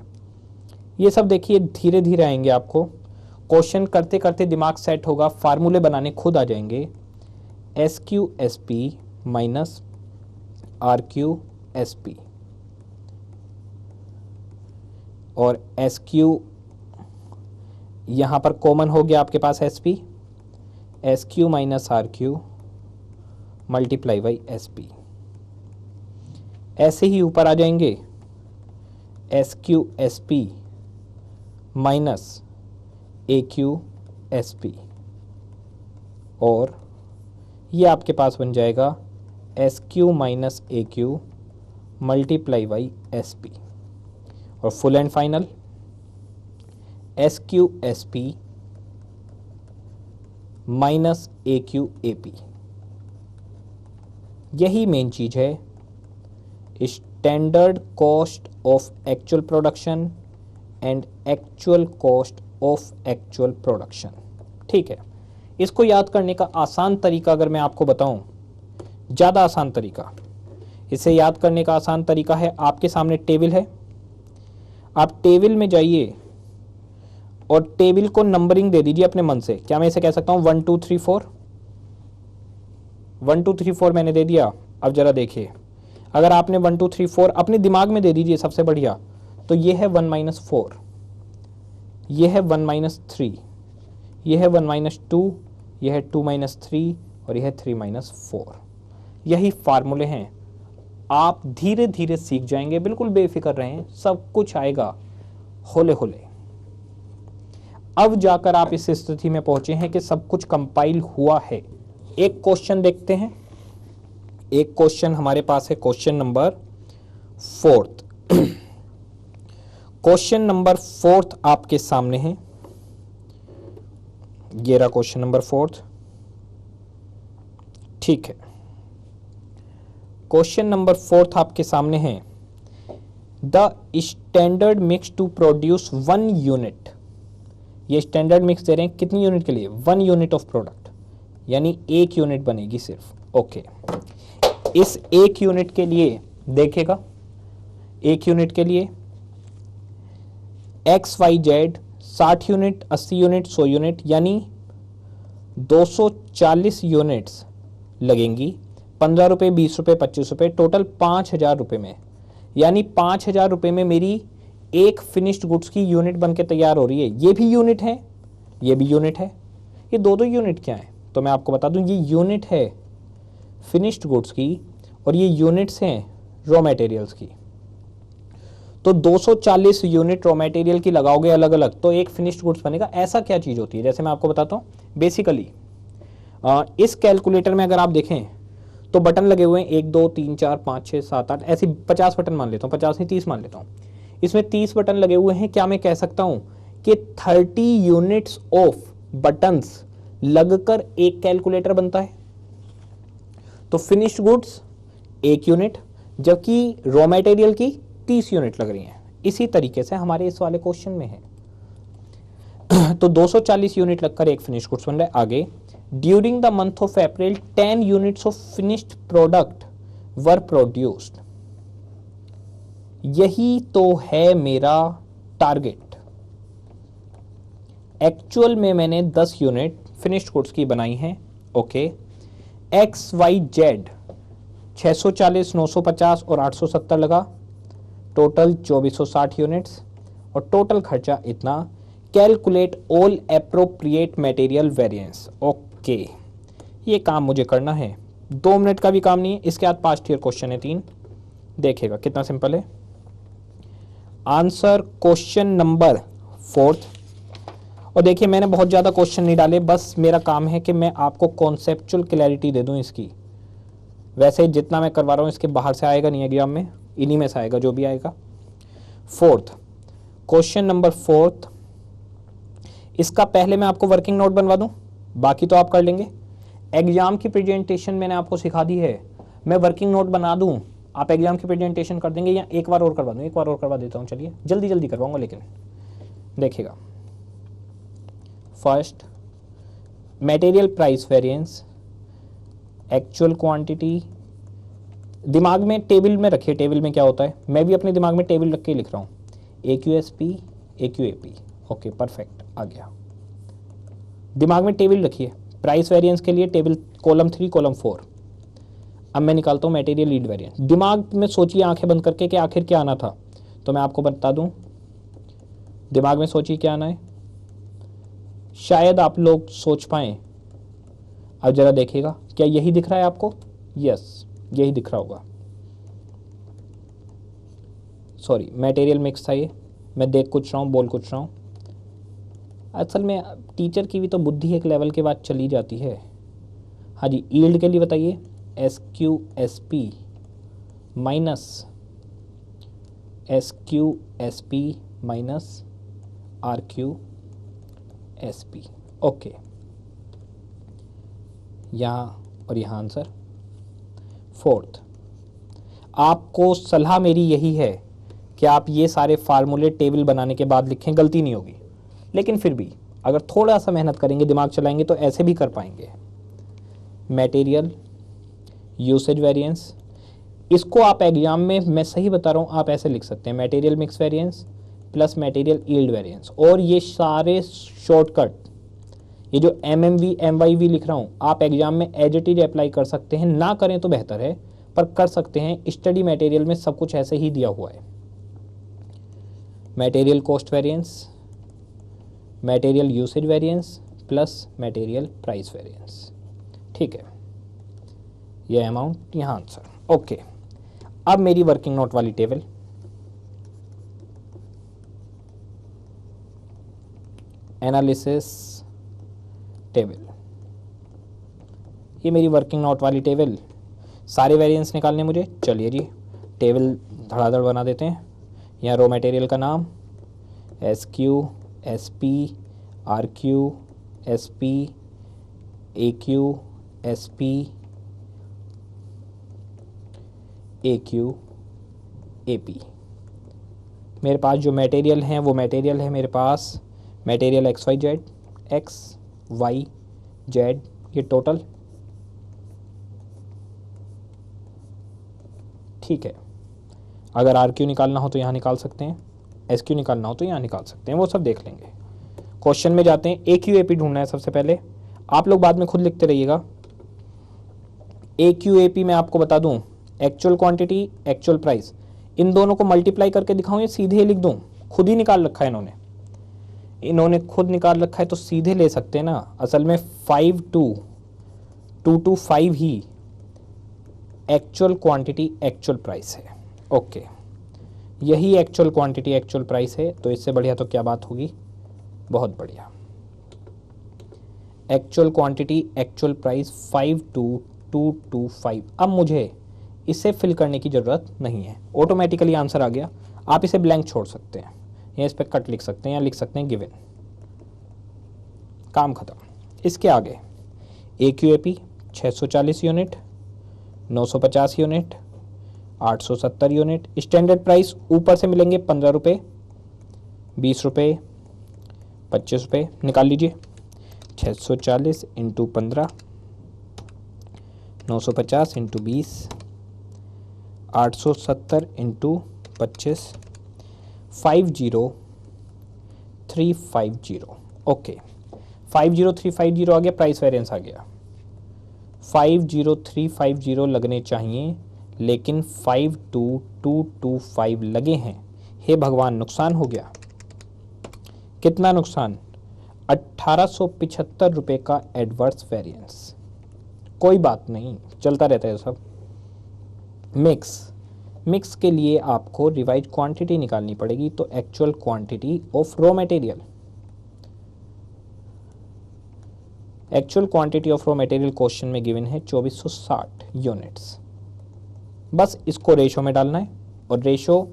ये सब देखिए धीरे धीरे आएंगे, आपको क्वेश्चन करते करते दिमाग सेट होगा, फार्मूले बनाने खुद आ जाएंगे। S Q S P minus R Q S P और एस क्यू यहाँ पर कॉमन हो गया आपके पास S P, S Q minus R Q multiply by S P. ऐसे ही ऊपर आ जाएंगे S Q S P minus A Q S P और ये आपके पास बन जाएगा S Q minus A Q multiply by S P. और full and final S Q S P minus A Q A P. यही मेन चीज है, standard cost of actual production and actual cost of actual production. ठीक है, इसको याद करने का आसान तरीका अगर मैं आपको बताऊं, ज़्यादा आसान तरीका, इसे याद करने का आसान तरीका है, आपके सामने टेबल है, आप टेबल में जाइए और टेबल को नंबरिंग दे दीजिए अपने मन से। क्या मैं इसे कह सकता हूं 1 2 3 4? 1 2 3 4 मैंने दे दिया। अब जरा देखिए, अगर आपने 1 2 3 4 अपने दिमाग में दे दीजिए, सबसे बढ़िया, तो ये है 1 माइनस 4, ये है 1 माइनस 3, ये है 1 माइनस 2, ये है 2 माइनस 3 और ये है 3 माइनस 4। यही फार्मूले हैं, आप धीरे धीरे सीख जाएंगे, बिल्कुल बेफिक्र रहें, सब कुछ आएगा होले होले। अब जाकर आप इस स्थिति में पहुंचे हैं कि सब कुछ कंपाइल हुआ है। एक क्वेश्चन देखते हैं, एक क्वेश्चन हमारे पास है, क्वेश्चन नंबर 4। क्वेश्चन नंबर 4 आपके सामने है, ये रहा क्वेश्चन नंबर 4। ठीक है, क्वेश्चन नंबर 4 आपके सामने है, the standard mix to produce 1 unit. ये स्टैंडर्ड मिक्स दे रहे हैं कितनी यूनिट के लिए? 1 यूनिट ऑफ प्रोडक्ट, यानी 1 यूनिट बनेगी सिर्फ। ओके, इस 1 यूनिट के लिए देखेगा, 1 यूनिट के लिए X Y Z 60 unit, 80 unit, 100 unit, यानी 240 यूनिट्स लगेंगी। 15 रुपये, 20 रुपये, 25 रुपये, टोटल 5000 रुपये में यानी 5,000 रुपये में मेरी एक फिनिश्ड गुड्स की यूनिट बन के तैयार हो रही है। ये भी यूनिट है, ये भी यूनिट है, ये दो यूनिट क्या है? तो मैं आपको बता दूं, ये यूनिट है फिनिश्ड गुड्स की और ये यूनिट्स हैं रॉ मटेरियल्स की। तो 240 यूनिट रॉ मटेरियल की लगाओगे अलग अलग तो एक फिनिश्ड गुड्स बनेगा। ऐसा क्या चीज़ होती है? जैसे मैं आपको बताता हूँ, बेसिकली इस कैलकुलेटर में अगर आप देखें तो बटन लगे हुए हैं 1 2 3 4 5 6 7 8 ऐसे 50 बटन मान लेता हूँ, 50 नहीं 30 मान लेता हूँ। इसमें 30 बटन लगे हुए हैं। क्या मैं कह सकता हूँ कि 30 यूनिट्स ऑफ बटन्स लगकर एक कैलकुलेटर बनता है? तो फिनिश्ड गुड्स 1 यूनिट, जबकि रॉ मटेरियल की 30 यूनिट लग रही हैं। इसी तरीके से हमारे इस वाले क्वेश्चन में है। तो 240 यूनिट लगकर एक फिनिश्ड गुड्स बन रहा है। आगे, during the month of April 10 units of finished product were produced. यही तो है मेरा टारगेट। एक्चुअल में मैंने 10 यूनिट फिनिश्ड गुड्स की बनाई हैं। ओके, एक्स वाई जेड 640, 950 और 870 लगा, टोटल 2460 यूनिट्स और टोटल खर्चा इतना। Calculate all appropriate material variance. Okay, ये काम मुझे करना है, 2 मिनट का भी काम नहीं है। इसके बाद पास्ट ईयर क्वेश्चन है 3, देखिएगा कितना सिंपल है। Answer question number 4। और देखिए मैंने बहुत ज़्यादा क्वेश्चन नहीं डाले, बस मेरा काम है कि मैं आपको कॉन्सेप्चुअल क्लैरिटी दे दूं इसकी। वैसे जितना मैं करवा रहा हूँ इसके बाहर से आएगा नहीं एग्जाम में, इन्हीं में से आएगा जो भी आएगा। 4th क्वेश्चन नंबर 4, इसका पहले मैं आपको वर्किंग नोट बनवा दूं, बाकी तो आप कर लेंगे। एग्जाम की प्रेजेंटेशन मैंने आपको सिखा दी है, मैं वर्किंग नोट बना दूं, आप एग्जाम की प्रेजेंटेशन कर देंगे या एक बार और करवा दूं? एक बार और करवा देता हूं, चलिए जल्दी जल्दी करवाऊंगा, लेकिन देखिएगा। First, material price variance, actual quantity. दिमाग में टेबल में रखिए, टेबल में क्या होता है, मैं भी अपने दिमाग में टेबल रख के लिख रहा हूँ। AQSP AQAP, ओके परफेक्ट, आ गया। दिमाग में टेबल रखिए, प्राइस वेरिएंस के लिए टेबल कॉलम 3 कॉलम 4। अब मैं निकालता हूँ मटेरियल लीड वेरिएंस। दिमाग में सोचिए आंखें बंद करके कि आखिर क्या आना था, तो मैं आपको बता दूं, दिमाग में सोचिए क्या आना है। शायद आप लोग सोच पाएँ। अब जरा देखिएगा, क्या यही दिख रहा है आपको? यस, यही दिख रहा होगा। सॉरी, मटेरियल मिक्स था ये, मैं देख कुछ रहा हूँ बोल कुछ रहा हूँ। असल में टीचर की भी तो बुद्धि एक लेवल के बाद चली जाती है। हाँ जी, यील्ड के लिए बताइए, SQSP minus SQSP minus RQSP। Okay, यहाँ और यहाँ आंसर। 4th, आपको सलाह मेरी यही है कि आप ये सारे फार्मूले टेबल बनाने के बाद लिखें, गलती नहीं होगी। लेकिन फिर भी अगर थोड़ा सा मेहनत करेंगे, दिमाग चलाएंगे तो ऐसे भी कर पाएंगे। मटेरियल यूसेज वेरिएंस, इसको आप एग्जाम में, मैं सही बता रहा हूँ, आप ऐसे लिख सकते हैं, material mix variance plus material yield variance. और ये सारे शॉर्टकट, ये जो MMV MYV लिख रहा हूँ, आप एग्जाम में एज इट इज अप्लाई कर सकते हैं। ना करें तो बेहतर है, पर कर सकते हैं। स्टडी मटेरियल में सब कुछ ऐसे ही दिया हुआ है। Material cost variance, material usage variance plus material price variance. ठीक है, ये अमाउंट, यहाँ आंसर। ओके, अब मेरी वर्किंग नोट वाली टेबल, एनालिसिस टेबल, ये मेरी वर्किंग नोट वाली टेबल। सारे वेरिएंस निकालने मुझे, चलिए जी टेबल धड़ाधड़ बना देते हैं। यहाँ रॉ मटेरियल का नाम SQSP RQSP AQSP AQAP। मेरे पास जो मटेरियल हैं वो मटेरियल है मेरे पास मटेरियल XYZ, XYZ, ये टोटल। ठीक है, अगर RQ निकालना हो तो यहाँ निकाल सकते हैं, SQ निकालना हो तो यहाँ निकाल सकते हैं, वो सब देख लेंगे। क्वेश्चन में जाते हैं। AQAP ढूंढना है सबसे पहले, आप लोग बाद में खुद लिखते रहिएगा। AQAP में आपको बता दूं, एक्चुअल क्वांटिटी एक्चुअल प्राइस, इन दोनों को मल्टीप्लाई करके दिखाऊं या सीधे लिख दूं? खुद ही निकाल रखा है इन्होंने खुद निकाल रखा है, तो सीधे ले सकते हैं ना। असल में 5225 ही एक्चुअल क्वांटिटी एक्चुअल प्राइस है। ओके, यही एक्चुअल क्वांटिटी एक्चुअल प्राइस है, तो इससे बढ़िया तो क्या बात होगी। बहुत बढ़िया, एक्चुअल क्वांटिटी एक्चुअल प्राइस 52225। अब मुझे इसे फिल करने की ज़रूरत नहीं है, ऑटोमेटिकली आंसर आ गया। आप इसे ब्लैंक छोड़ सकते हैं या इस पर कट लिख सकते हैं या लिख सकते हैं गिवन। काम खत्म। इसके आगे AQAP 640 unit, 950 unit, 870 unit. Standard price ऊपर से मिलेंगे 15 रुपये, 20 रुपये, 25 रुपये। निकाल लीजिए। 640 इंटू 15, 950 इंटू 20, 870 इंटू 25, 50350। ओके, 50350 आ गया, प्राइस वेरिएंस आ गया। 50350 लगने चाहिए, लेकिन 52225 लगे हैं। हे भगवान, नुकसान हो गया। कितना नुकसान? 1875 रुपये का एडवर्स वेरिएंस। कोई बात नहीं, चलता रहता है सब। मिक्स के लिए आपको रिवाइज क्वांटिटी निकालनी पड़ेगी, तो actual quantity of raw material, actual quantity of raw material question में गिवन है 2460 यूनिट्स। बस इसको रेशो में डालना है, और रेशो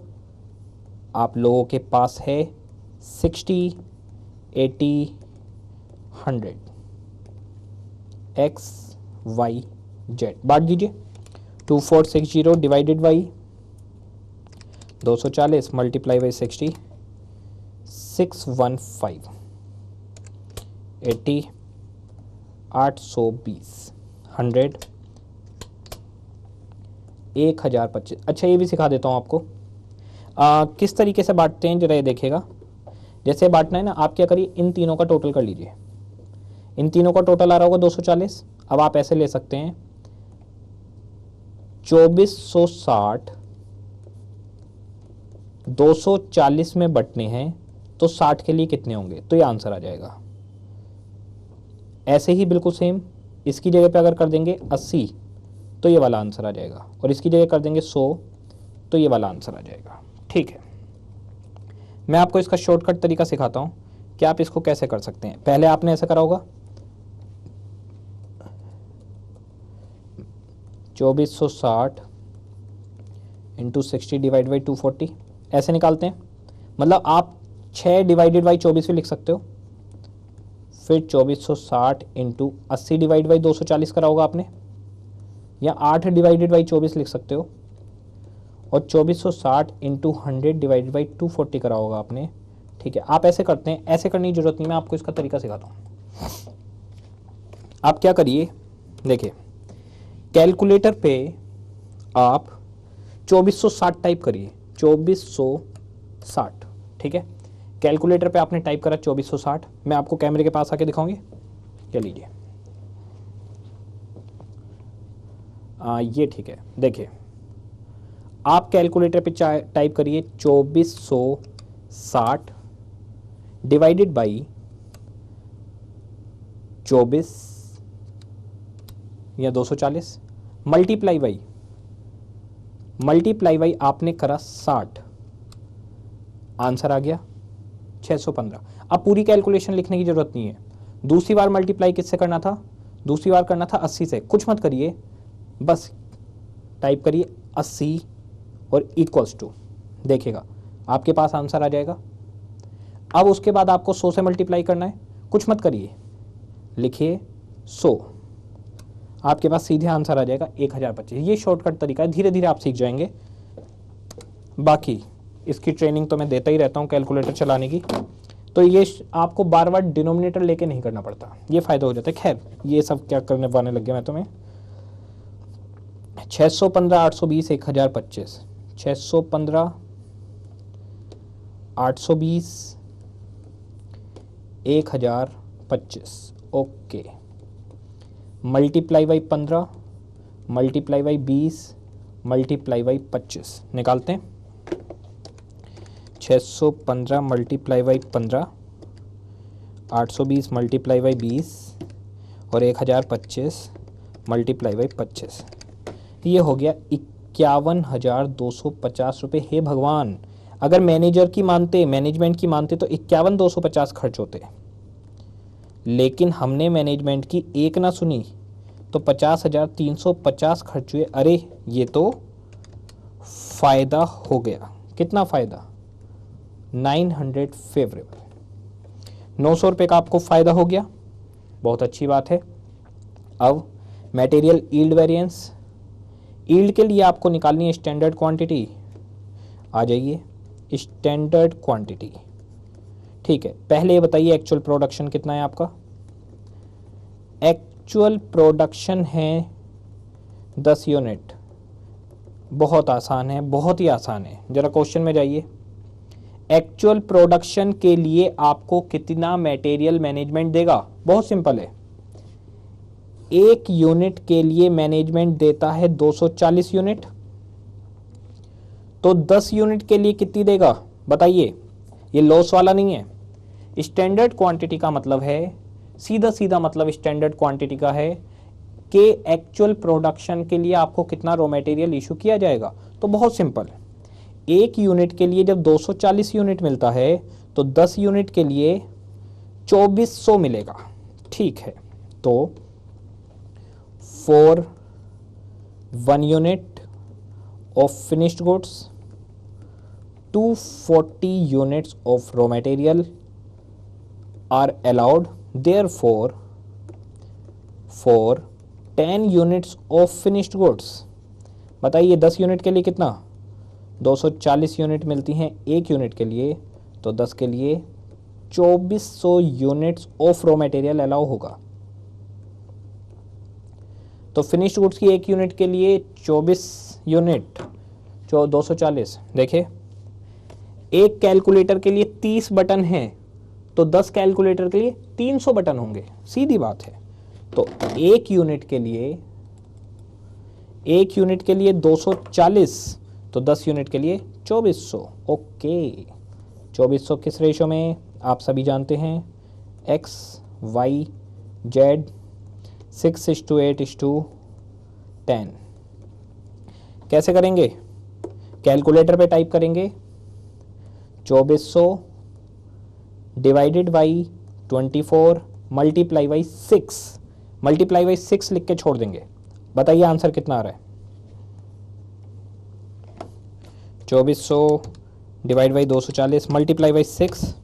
आप लोगों के पास है 60, 80, 100, x, y, z। बांट दीजिए। 2460 डिवाइडेड बाई 240 मल्टीप्लाई बाई 60, 615, 80, 820, 100, 1025। अच्छा, ये भी सिखा देता हूँ आपको किस तरीके से बांटते हैं, जरा ये देखिएगा। जैसे बांटना है ना, आप क्या करिए, इन तीनों का टोटल कर लीजिए। इन तीनों का टोटल आ रहा होगा 240। अब आप ऐसे ले सकते हैं, 2460 240 में बंटने हैं, तो 60 के लिए कितने होंगे, तो ये आंसर आ जाएगा। ऐसे ही बिल्कुल सेम इसकी जगह पे अगर कर देंगे 80, तो ये वाला आंसर आ जाएगा, और इसकी जगह कर देंगे 100, तो ये वाला आंसर आ जाएगा। ठीक है, मैं आपको इसका शॉर्टकट तरीका सिखाता हूँ कि आप इसको कैसे कर सकते हैं। पहले आपने ऐसा करा होगा, 2460 इंटू 60 डिवाइड बाई 240 ऐसे निकालते हैं। मतलब आप 6 डिवाइडेड बाई 24 भी लिख सकते हो। फिर 2460 इंटू 80 डिवाइड बाई 240 करा होगा आपने, या 8 डिवाइडेड बाई 24 लिख सकते हो। और 2460 इंटू 100 डिवाइडेड बाई 240 करा होगा आपने। ठीक है, आप ऐसे करते हैं, ऐसे करने की जरूरत नहीं, मैं आपको इसका तरीका सिखाता हूँ। आप क्या करिए, देखिए कैलकुलेटर पे आप 2460 टाइप करिए, 2460। ठीक है, कैलकुलेटर पे आपने टाइप करा 2460। मैं आपको कैमरे के पास आके दिखाऊंगी, क्या लीजिए। ये ठीक है, देखिए आप कैलकुलेटर पे टाइप करिए 2460 डिवाइडेड बाई 24 या 240 मल्टीप्लाई बाई आपने करा 60, आंसर आ गया 615। अब पूरी कैलकुलेशन लिखने की जरूरत नहीं है। दूसरी बार मल्टीप्लाई किससे करना था? दूसरी बार करना था 80 से। कुछ मत करिए, बस टाइप करिए 80 और इक्वल्स टू, देखिएगा आपके पास आंसर आ जाएगा। अब उसके बाद आपको 100 से मल्टीप्लाई करना है। कुछ मत करिए, लिखिए 100, आपके पास सीधे आंसर आ जाएगा 1025। ये शॉर्टकट तरीका है, धीरे धीरे आप सीख जाएंगे। बाकी इसकी ट्रेनिंग तो मैं देता ही रहता हूँ कैलकुलेटर चलाने की, तो ये आपको बार बार डिनोमिनेटर लेके नहीं करना पड़ता, ये फ़ायदा हो जाता है। खैर, ये सब क्या करने पाने लग गया मैं तुम्हें। 615 820 1025, 615 820 1025। Okay, multiply by 15 multiply by 20 multiply by 25 निकालते हैं। 615 मल्टीप्लाई बाई 15, 820 मल्टीप्लाई बाई 20 और 1025 मल्टीप्लाई बाई 25, ये हो गया 51,250 रुपये। हे भगवान, अगर मैनेजमेंट की मानते तो 51,250 खर्च होते, लेकिन हमने मैनेजमेंट की एक ना सुनी तो 50,350 खर्च हुए। अरे ये तो फायदा हो गया। कितना फायदा? 900 फेवरेबल। 900 रुपये का आपको फायदा हो गया, बहुत अच्छी बात है। अब मटेरियल यील्ड वेरिएंस, यील्ड के लिए आपको निकालनी है स्टैंडर्ड क्वांटिटी। आ जाइए, स्टैंडर्ड क्वांटिटी। ठीक है, पहले ये बताइए एक्चुअल प्रोडक्शन कितना है आपका? एक्चुअल प्रोडक्शन है 10 यूनिट। बहुत आसान है, बहुत ही आसान है। जरा क्वेश्चन में जाइए। एक्चुअल प्रोडक्शन के लिए आपको कितना मटेरियल मैनेजमेंट देगा? बहुत सिंपल है। एक यूनिट के लिए मैनेजमेंट देता है 240 यूनिट, तो 10 यूनिट के लिए कितनी देगा बताइए? ये लॉस वाला नहीं है। स्टैंडर्ड क्वांटिटी का मतलब है, सीधा सीधा मतलब स्टैंडर्ड क्वांटिटी का है कि एक्चुअल प्रोडक्शन के लिए आपको कितना रॉ मटेरियल इशू किया जाएगा। तो बहुत सिंपल, एक यूनिट के लिए जब 240 यूनिट मिलता है तो 10 यूनिट के लिए 2400 मिलेगा। ठीक है, तो for 1 unit of finished goods 240 units of raw material are allowed, therefore for 10 units of finished goods, बताइए 10 यूनिट के लिए कितना? 240 यूनिट मिलती हैं एक यूनिट के लिए, तो 10 के लिए 2400 units of raw material allow होगा। तो फिनिश्ड गुड्स की एक यूनिट के लिए 24 यूनिट 240। देखिए, एक कैलकुलेटर के लिए 30 बटन हैं, तो 10 कैलकुलेटर के लिए 300 बटन होंगे, सीधी बात है। तो एक यूनिट के लिए 240, तो 10 यूनिट के लिए 2400। ओके, 2400 किस रेशो में? आप सभी जानते हैं, एक्स वाई जेड 6:8:10। कैसे करेंगे? कैलकुलेटर पे टाइप करेंगे 2400 divided by 24 multiply by 6, multiply by 6 लिख के छोड़ देंगे। बताइए आंसर कितना आ रहा है? 2400 divide by 240 multiply by 6,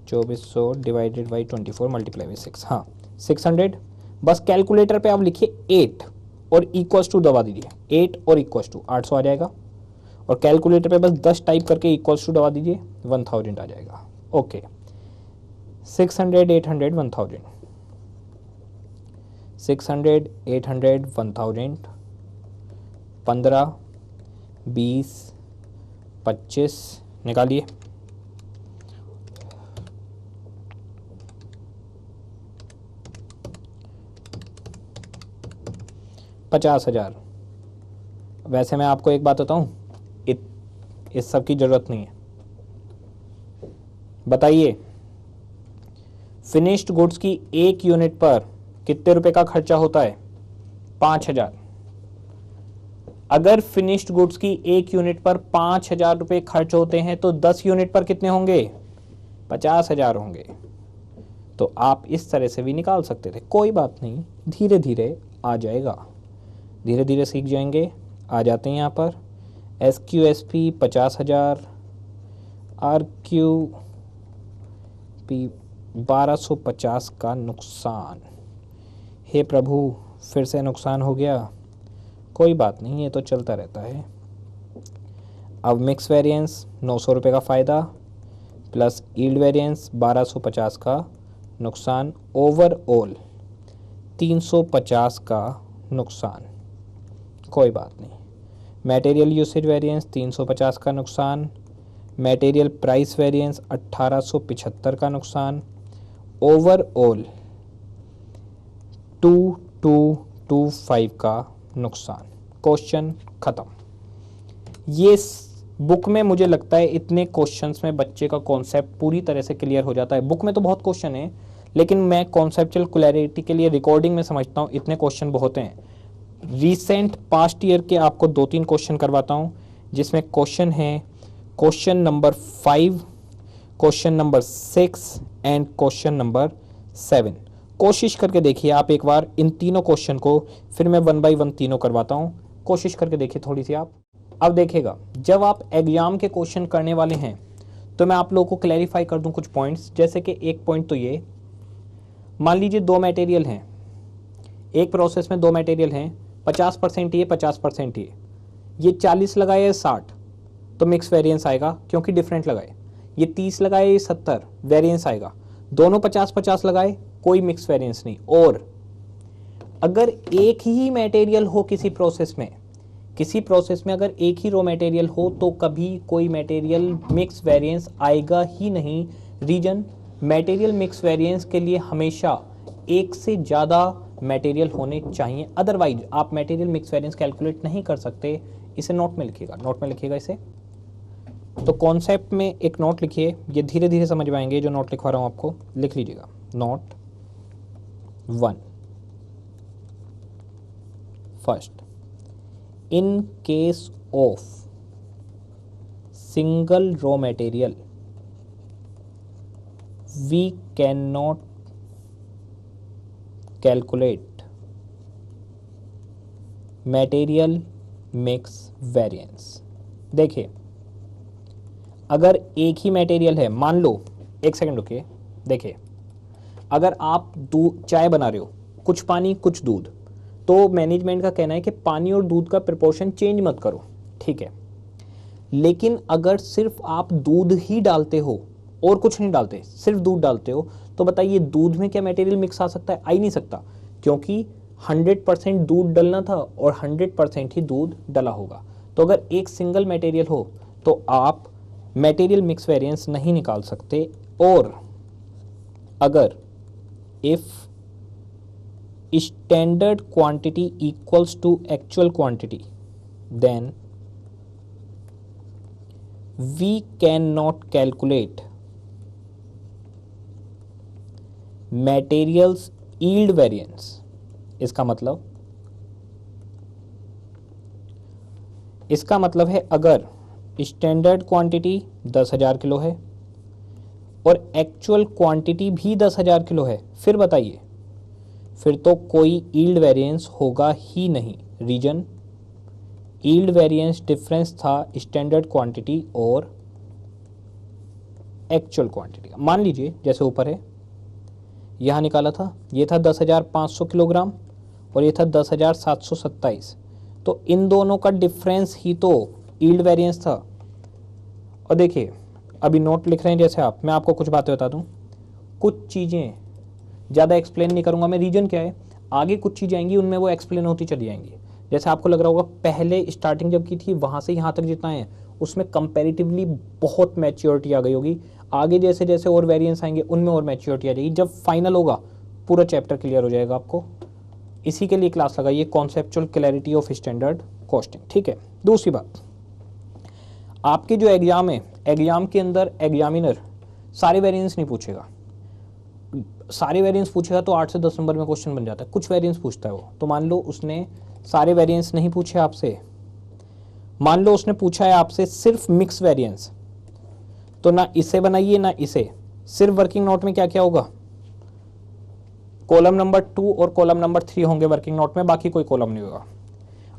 2400 divided by 24 multiply by 6, हाँ 600। बस कैलकुलेटर पे आप लिखिए 8 और इक्वल्स टू दबा दीजिए, 8 और इक्वल्स टू 800 आ जाएगा। और कैलकुलेटर पे बस 10 टाइप करके इक्वल्स टू दबा दीजिए, 1000 आ जाएगा। ओके, 600 800 1000, 600 800 1000, 15 20 25 निकालिए। 50,000। वैसे मैं आपको एक बात बताऊं, इस सब की जरूरत नहीं है। बताइए फिनिश्ड गुड्स की एक यूनिट पर कितने रुपए का खर्चा होता है? 5,000। अगर फिनिश्ड गुड्स की एक यूनिट पर 5,000 रुपए खर्च होते हैं तो 10 यूनिट पर कितने होंगे? 50,000 होंगे। तो आप इस तरह से भी निकाल सकते थे, कोई बात नहीं, धीरे धीरे आ जाएगा, धीरे धीरे सीख जाएंगे। आ जाते हैं यहाँ पर SQSP 50,000, RQP 1250 का नुकसान। हे प्रभु, फिर से नुकसान हो गया, कोई बात नहीं, ये तो चलता रहता है। अब मिक्स वेरिएंस 900 रुपये का फ़ायदा प्लस यील्ड वेरिएंस 1250 का नुकसान, ओवरऑल 350 का नुकसान, कोई बात नहीं। मटेरियल यूसेज वेरिएंस 350 का नुकसान, मटेरियल प्राइस वेरिएंस 1875 का नुकसान, ओवरऑल 2225 का नुकसान, क्वेश्चन खत्म। ये बुक में मुझे लगता है इतने क्वेश्चंस में बच्चे का कॉन्सेप्ट पूरी तरह से क्लियर हो जाता है। बुक में तो बहुत क्वेश्चन है, लेकिन मैं कॉन्सेप्चुअल क्लैरिटी के लिए रिकॉर्डिंग में समझता हूँ इतने क्वेश्चन बहुत हैं। रीसेंट पास्ट ईयर के आपको 2-3 क्वेश्चन करवाता हूँ, जिसमें क्वेश्चन है question number 5, question number 6 and question number 7। कोशिश करके देखिए आप एक बार इन तीनों क्वेश्चन को, फिर मैं 1 बाय 1 तीनों करवाता हूँ। कोशिश करके देखिए थोड़ी सी आप। अब देखिएगा, जब आप एग्जाम के क्वेश्चन करने वाले हैं तो मैं आप लोगों को क्लैरिफाई कर दूं कुछ पॉइंट्स। जैसे कि एक पॉइंट तो ये, मान लीजिए 2 मटेरियल हैं, एक प्रोसेस में 2 मटेरियल हैं, 50% ये 50% ये 40 लगाए या 60 तो मिक्स वेरिएंस आएगा क्योंकि डिफरेंट लगाए। ये 30 लगाए ये 70 वेरिएंस आएगा। दोनों 50-50 लगाए कोई मिक्स वेरिएंस नहीं। और अगर एक ही मटेरियल हो किसी प्रोसेस में अगर एक ही रॉ मटेरियल हो तो कभी कोई मटेरियल मिक्स वेरिएंस आएगा ही नहीं। रीजन, मटेरियल मिक्स वेरिएंस के लिए हमेशा एक से ज़्यादा मटेरियल होने चाहिए, अदरवाइज आप मटेरियल मिक्स वेरिएंस कैलकुलेट नहीं कर सकते। इसे नोट में लिखिएगा इसे। तो कॉन्सेप्ट में एक नोट लिखिए, ये धीरे धीरे समझ में आएंगे जो नोट लिखवा रहा हूँ आपको, लिख लीजिएगा। Note 1, first, in case of single raw material we cannot calculate material mix variance। देखिए, अगर एक ही मटेरियल है, मान लो, एक सेकंड रुकिए, देखिए अगर आप चाय बना रहे हो, कुछ पानी कुछ दूध, तो मैनेजमेंट का कहना है कि पानी और दूध का प्रोपोर्शन चेंज मत करो, ठीक है। लेकिन अगर सिर्फ आप दूध ही डालते हो और कुछ नहीं डालते, सिर्फ दूध डालते हो, तो बताइए दूध में क्या मटेरियल मिक्स आ सकता है? आ ही नहीं सकता, क्योंकि 100% दूध डलना था और 100% ही दूध डला होगा। तो अगर एक सिंगल मटेरियल हो तो आप मटेरियल मिक्स वेरिएंस नहीं निकाल सकते। और अगर if standard quantity equals to actual quantity, then we cannot calculate materials yield variance। इसका मतलब है अगर स्टैंडर्ड क्वांटिटी 10,000 किलो है और एक्चुअल क्वांटिटी भी 10,000 किलो है, फिर बताइए, फिर तो कोई यील्ड वेरिएंस होगा ही नहीं। रीजन, यील्ड वेरिएंस डिफरेंस था स्टैंडर्ड क्वांटिटी और एक्चुअल क्वांटिटी का। मान लीजिए जैसे ऊपर है, यहाँ निकाला था, ये था 10,500 किलोग्राम और ये था 10,727, तो इन दोनों का डिफरेंस ही तो यील्ड वेरिएंस था। और देखिए अभी नोट लिख रहे हैं जैसे आप, मैं आपको कुछ बातें बता दूं, कुछ चीज़ें ज़्यादा एक्सप्लेन नहीं करूंगा मैं। रीजन क्या है, आगे कुछ चीज़ें आएंगी उनमें वो एक्सप्लेन होती चली जाएंगी। जैसे आपको लग रहा होगा पहले स्टार्टिंग जब की थी वहाँ से यहाँ तक जितना है उसमें कंपैरेटिवली बहुत मैच्योरिटी आ गई होगी। आगे जैसे जैसे और वेरिएंस आएंगे उनमें और मैच्योरिटी आ जाएगी। जब फाइनल होगा पूरा चैप्टर क्लियर हो जाएगा आपको। इसी के लिए क्लास लगाइए, conceptual clarity of standard costing, ठीक है। दूसरी बात, आपके जो एग्जाम है, एग्जाम के अंदर एग्जामिनर सारे वेरिएंस नहीं पूछेगा। सारे वेरिएंस पूछेगा तो 8 से 10 नंबर में क्वेश्चन बन जाता है। कुछ वेरिएंस पूछता है वो, तो मान लो उसने सारे वेरिएंस नहीं पूछे आपसे, मान लो उसने पूछा है आपसे सिर्फ मिक्स वेरिएंस, तो ना इसे बनाइए ना इसे। सिर्फ वर्किंग नोट में क्या क्या होगा, कॉलम नंबर 2 और कॉलम नंबर 3 होंगे वर्किंग नोट में, बाकी कोई कॉलम नहीं होगा।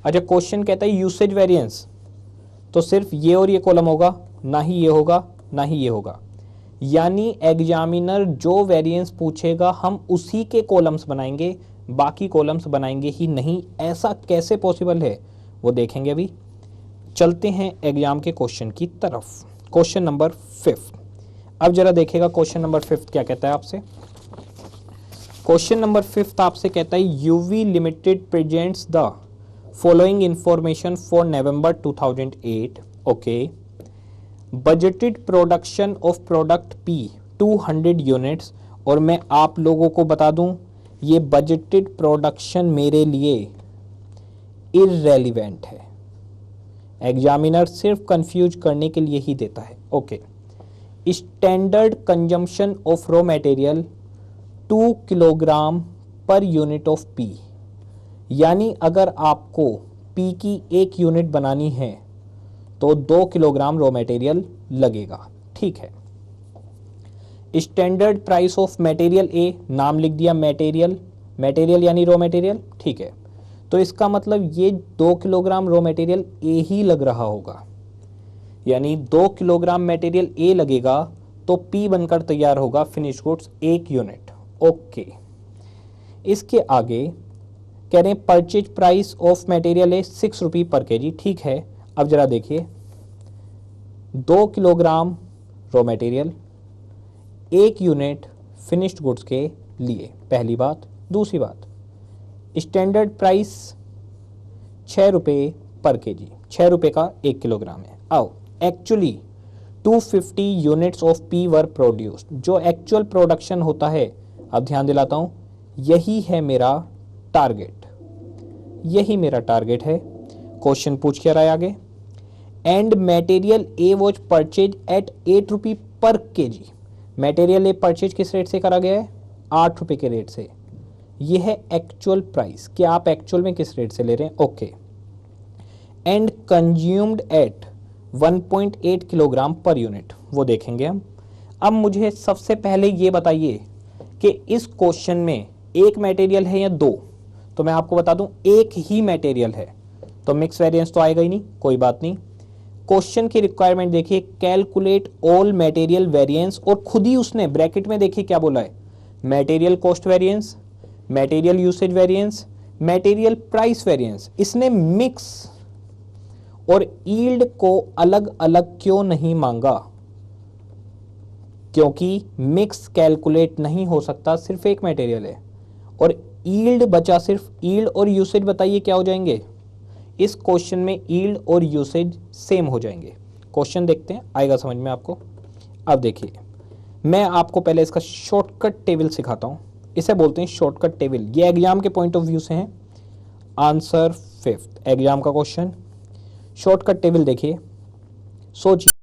अच्छा, क्वेश्चन कहता है यूसेज वेरिएंस, तो सिर्फ ये और ये कॉलम होगा, ना ही ये होगा ना ही ये होगा। यानी एग्जामिनर जो वेरिएंस पूछेगा हम उसी के कॉलम्स बनाएंगे, बाकी कॉलम्स बनाएंगे ही नहीं। ऐसा कैसे पॉसिबल है वो देखेंगे अभी। चलते हैं एग्जाम के क्वेश्चन की तरफ। क्वेश्चन नंबर 5, अब जरा देखिएगा क्वेश्चन नंबर 5 क्या कहता है आपसे। क्वेश्चन नंबर 5 आपसे कहता है UV limited presents the following information for November 2008। Okay, budgeted production of product P 200 units. और मैं आप लोगों को बता दूं ये बजटेड प्रोडक्शन मेरे लिए इररेलीवेंट है, एग्जामिनर सिर्फ कंफ्यूज करने के लिए ही देता है। Okay, standard consumption of raw material 2 kilogram per unit of P, यानी अगर आपको पी की 1 यूनिट बनानी है तो 2 किलोग्राम रॉ मटेरियल लगेगा। ठीक है। Standard price of material A, नाम लिख दिया मटेरियल, मटेरियल यानी रॉ मटेरियल। ठीक है, तो इसका मतलब ये 2 किलोग्राम रॉ मटेरियल ए ही लग रहा होगा, यानी 2 किलोग्राम मटेरियल ए लगेगा तो पी बनकर तैयार होगा फिनिश गुड्स 1 यूनिट। ओके, इसके आगे कह रहे हैं परचेज प्राइस ऑफ मटेरियल है 6 रुपये पर केजी। ठीक है, अब जरा देखिए 2 kilogram raw material 1 unit finished goods के लिए, पहली बात। दूसरी बात, स्टैंडर्ड प्राइस 6 रुपये पर केजी, 6 रुपये का 1 किलोग्राम है। आओ, actually 250 units of P were produced, जो एक्चुअल प्रोडक्शन होता है, अब ध्यान दिलाता हूँ, यही है मेरा टारगेट, यही मेरा टारगेट है। क्वेश्चन पूछ क्या रहा है आगे, and material A was purchase at 8 रुपये per KG. Material A purchase किस रेट से करा गया है? 8 रुपये के रेट से। ये है एक्चुअल प्राइस कि आप एक्चुअल में किस रेट से ले रहे हैं। Okay, and consumed at 1.8 kilogram per unit, वो देखेंगे हम। अब मुझे सबसे पहले ये बताइए कि इस क्वेश्चन में एक मटेरियल है या दो? तो मैं आपको बता दूं एक ही मटेरियल है, तो मिक्स वेरिएंस तो आएगा ही नहीं, कोई बात नहीं। क्वेश्चन की रिक्वायरमेंट देखिए, कैलकुलेट ऑल मटेरियल वेरिएंस, और खुद ही उसने ब्रैकेट में देखिए क्या बोला है, material cost variance, material usage variance, material price variance. इसने मिक्स और यील्ड को अलग अलग क्यों नहीं मांगा? क्योंकि मिक्स कैलकुलेट नहीं हो सकता, सिर्फ एक मटेरियल है, और यील्ड बचा सिर्फ। यील्ड और यूसेज बताइए क्या हो जाएंगे? इस क्वेश्चन में यील्ड और यूसेज सेम हो जाएंगे। क्वेश्चन देखते हैं, आएगा समझ में आपको। अब देखिए, मैं आपको पहले इसका शॉर्टकट टेबल सिखाता हूं, इसे बोलते हैं शॉर्टकट टेबल। ये एग्जाम के पॉइंट ऑफ व्यू से है। आंसर 5th एग्जाम का क्वेश्चन, शॉर्टकट टेबल देखिए, सोचिए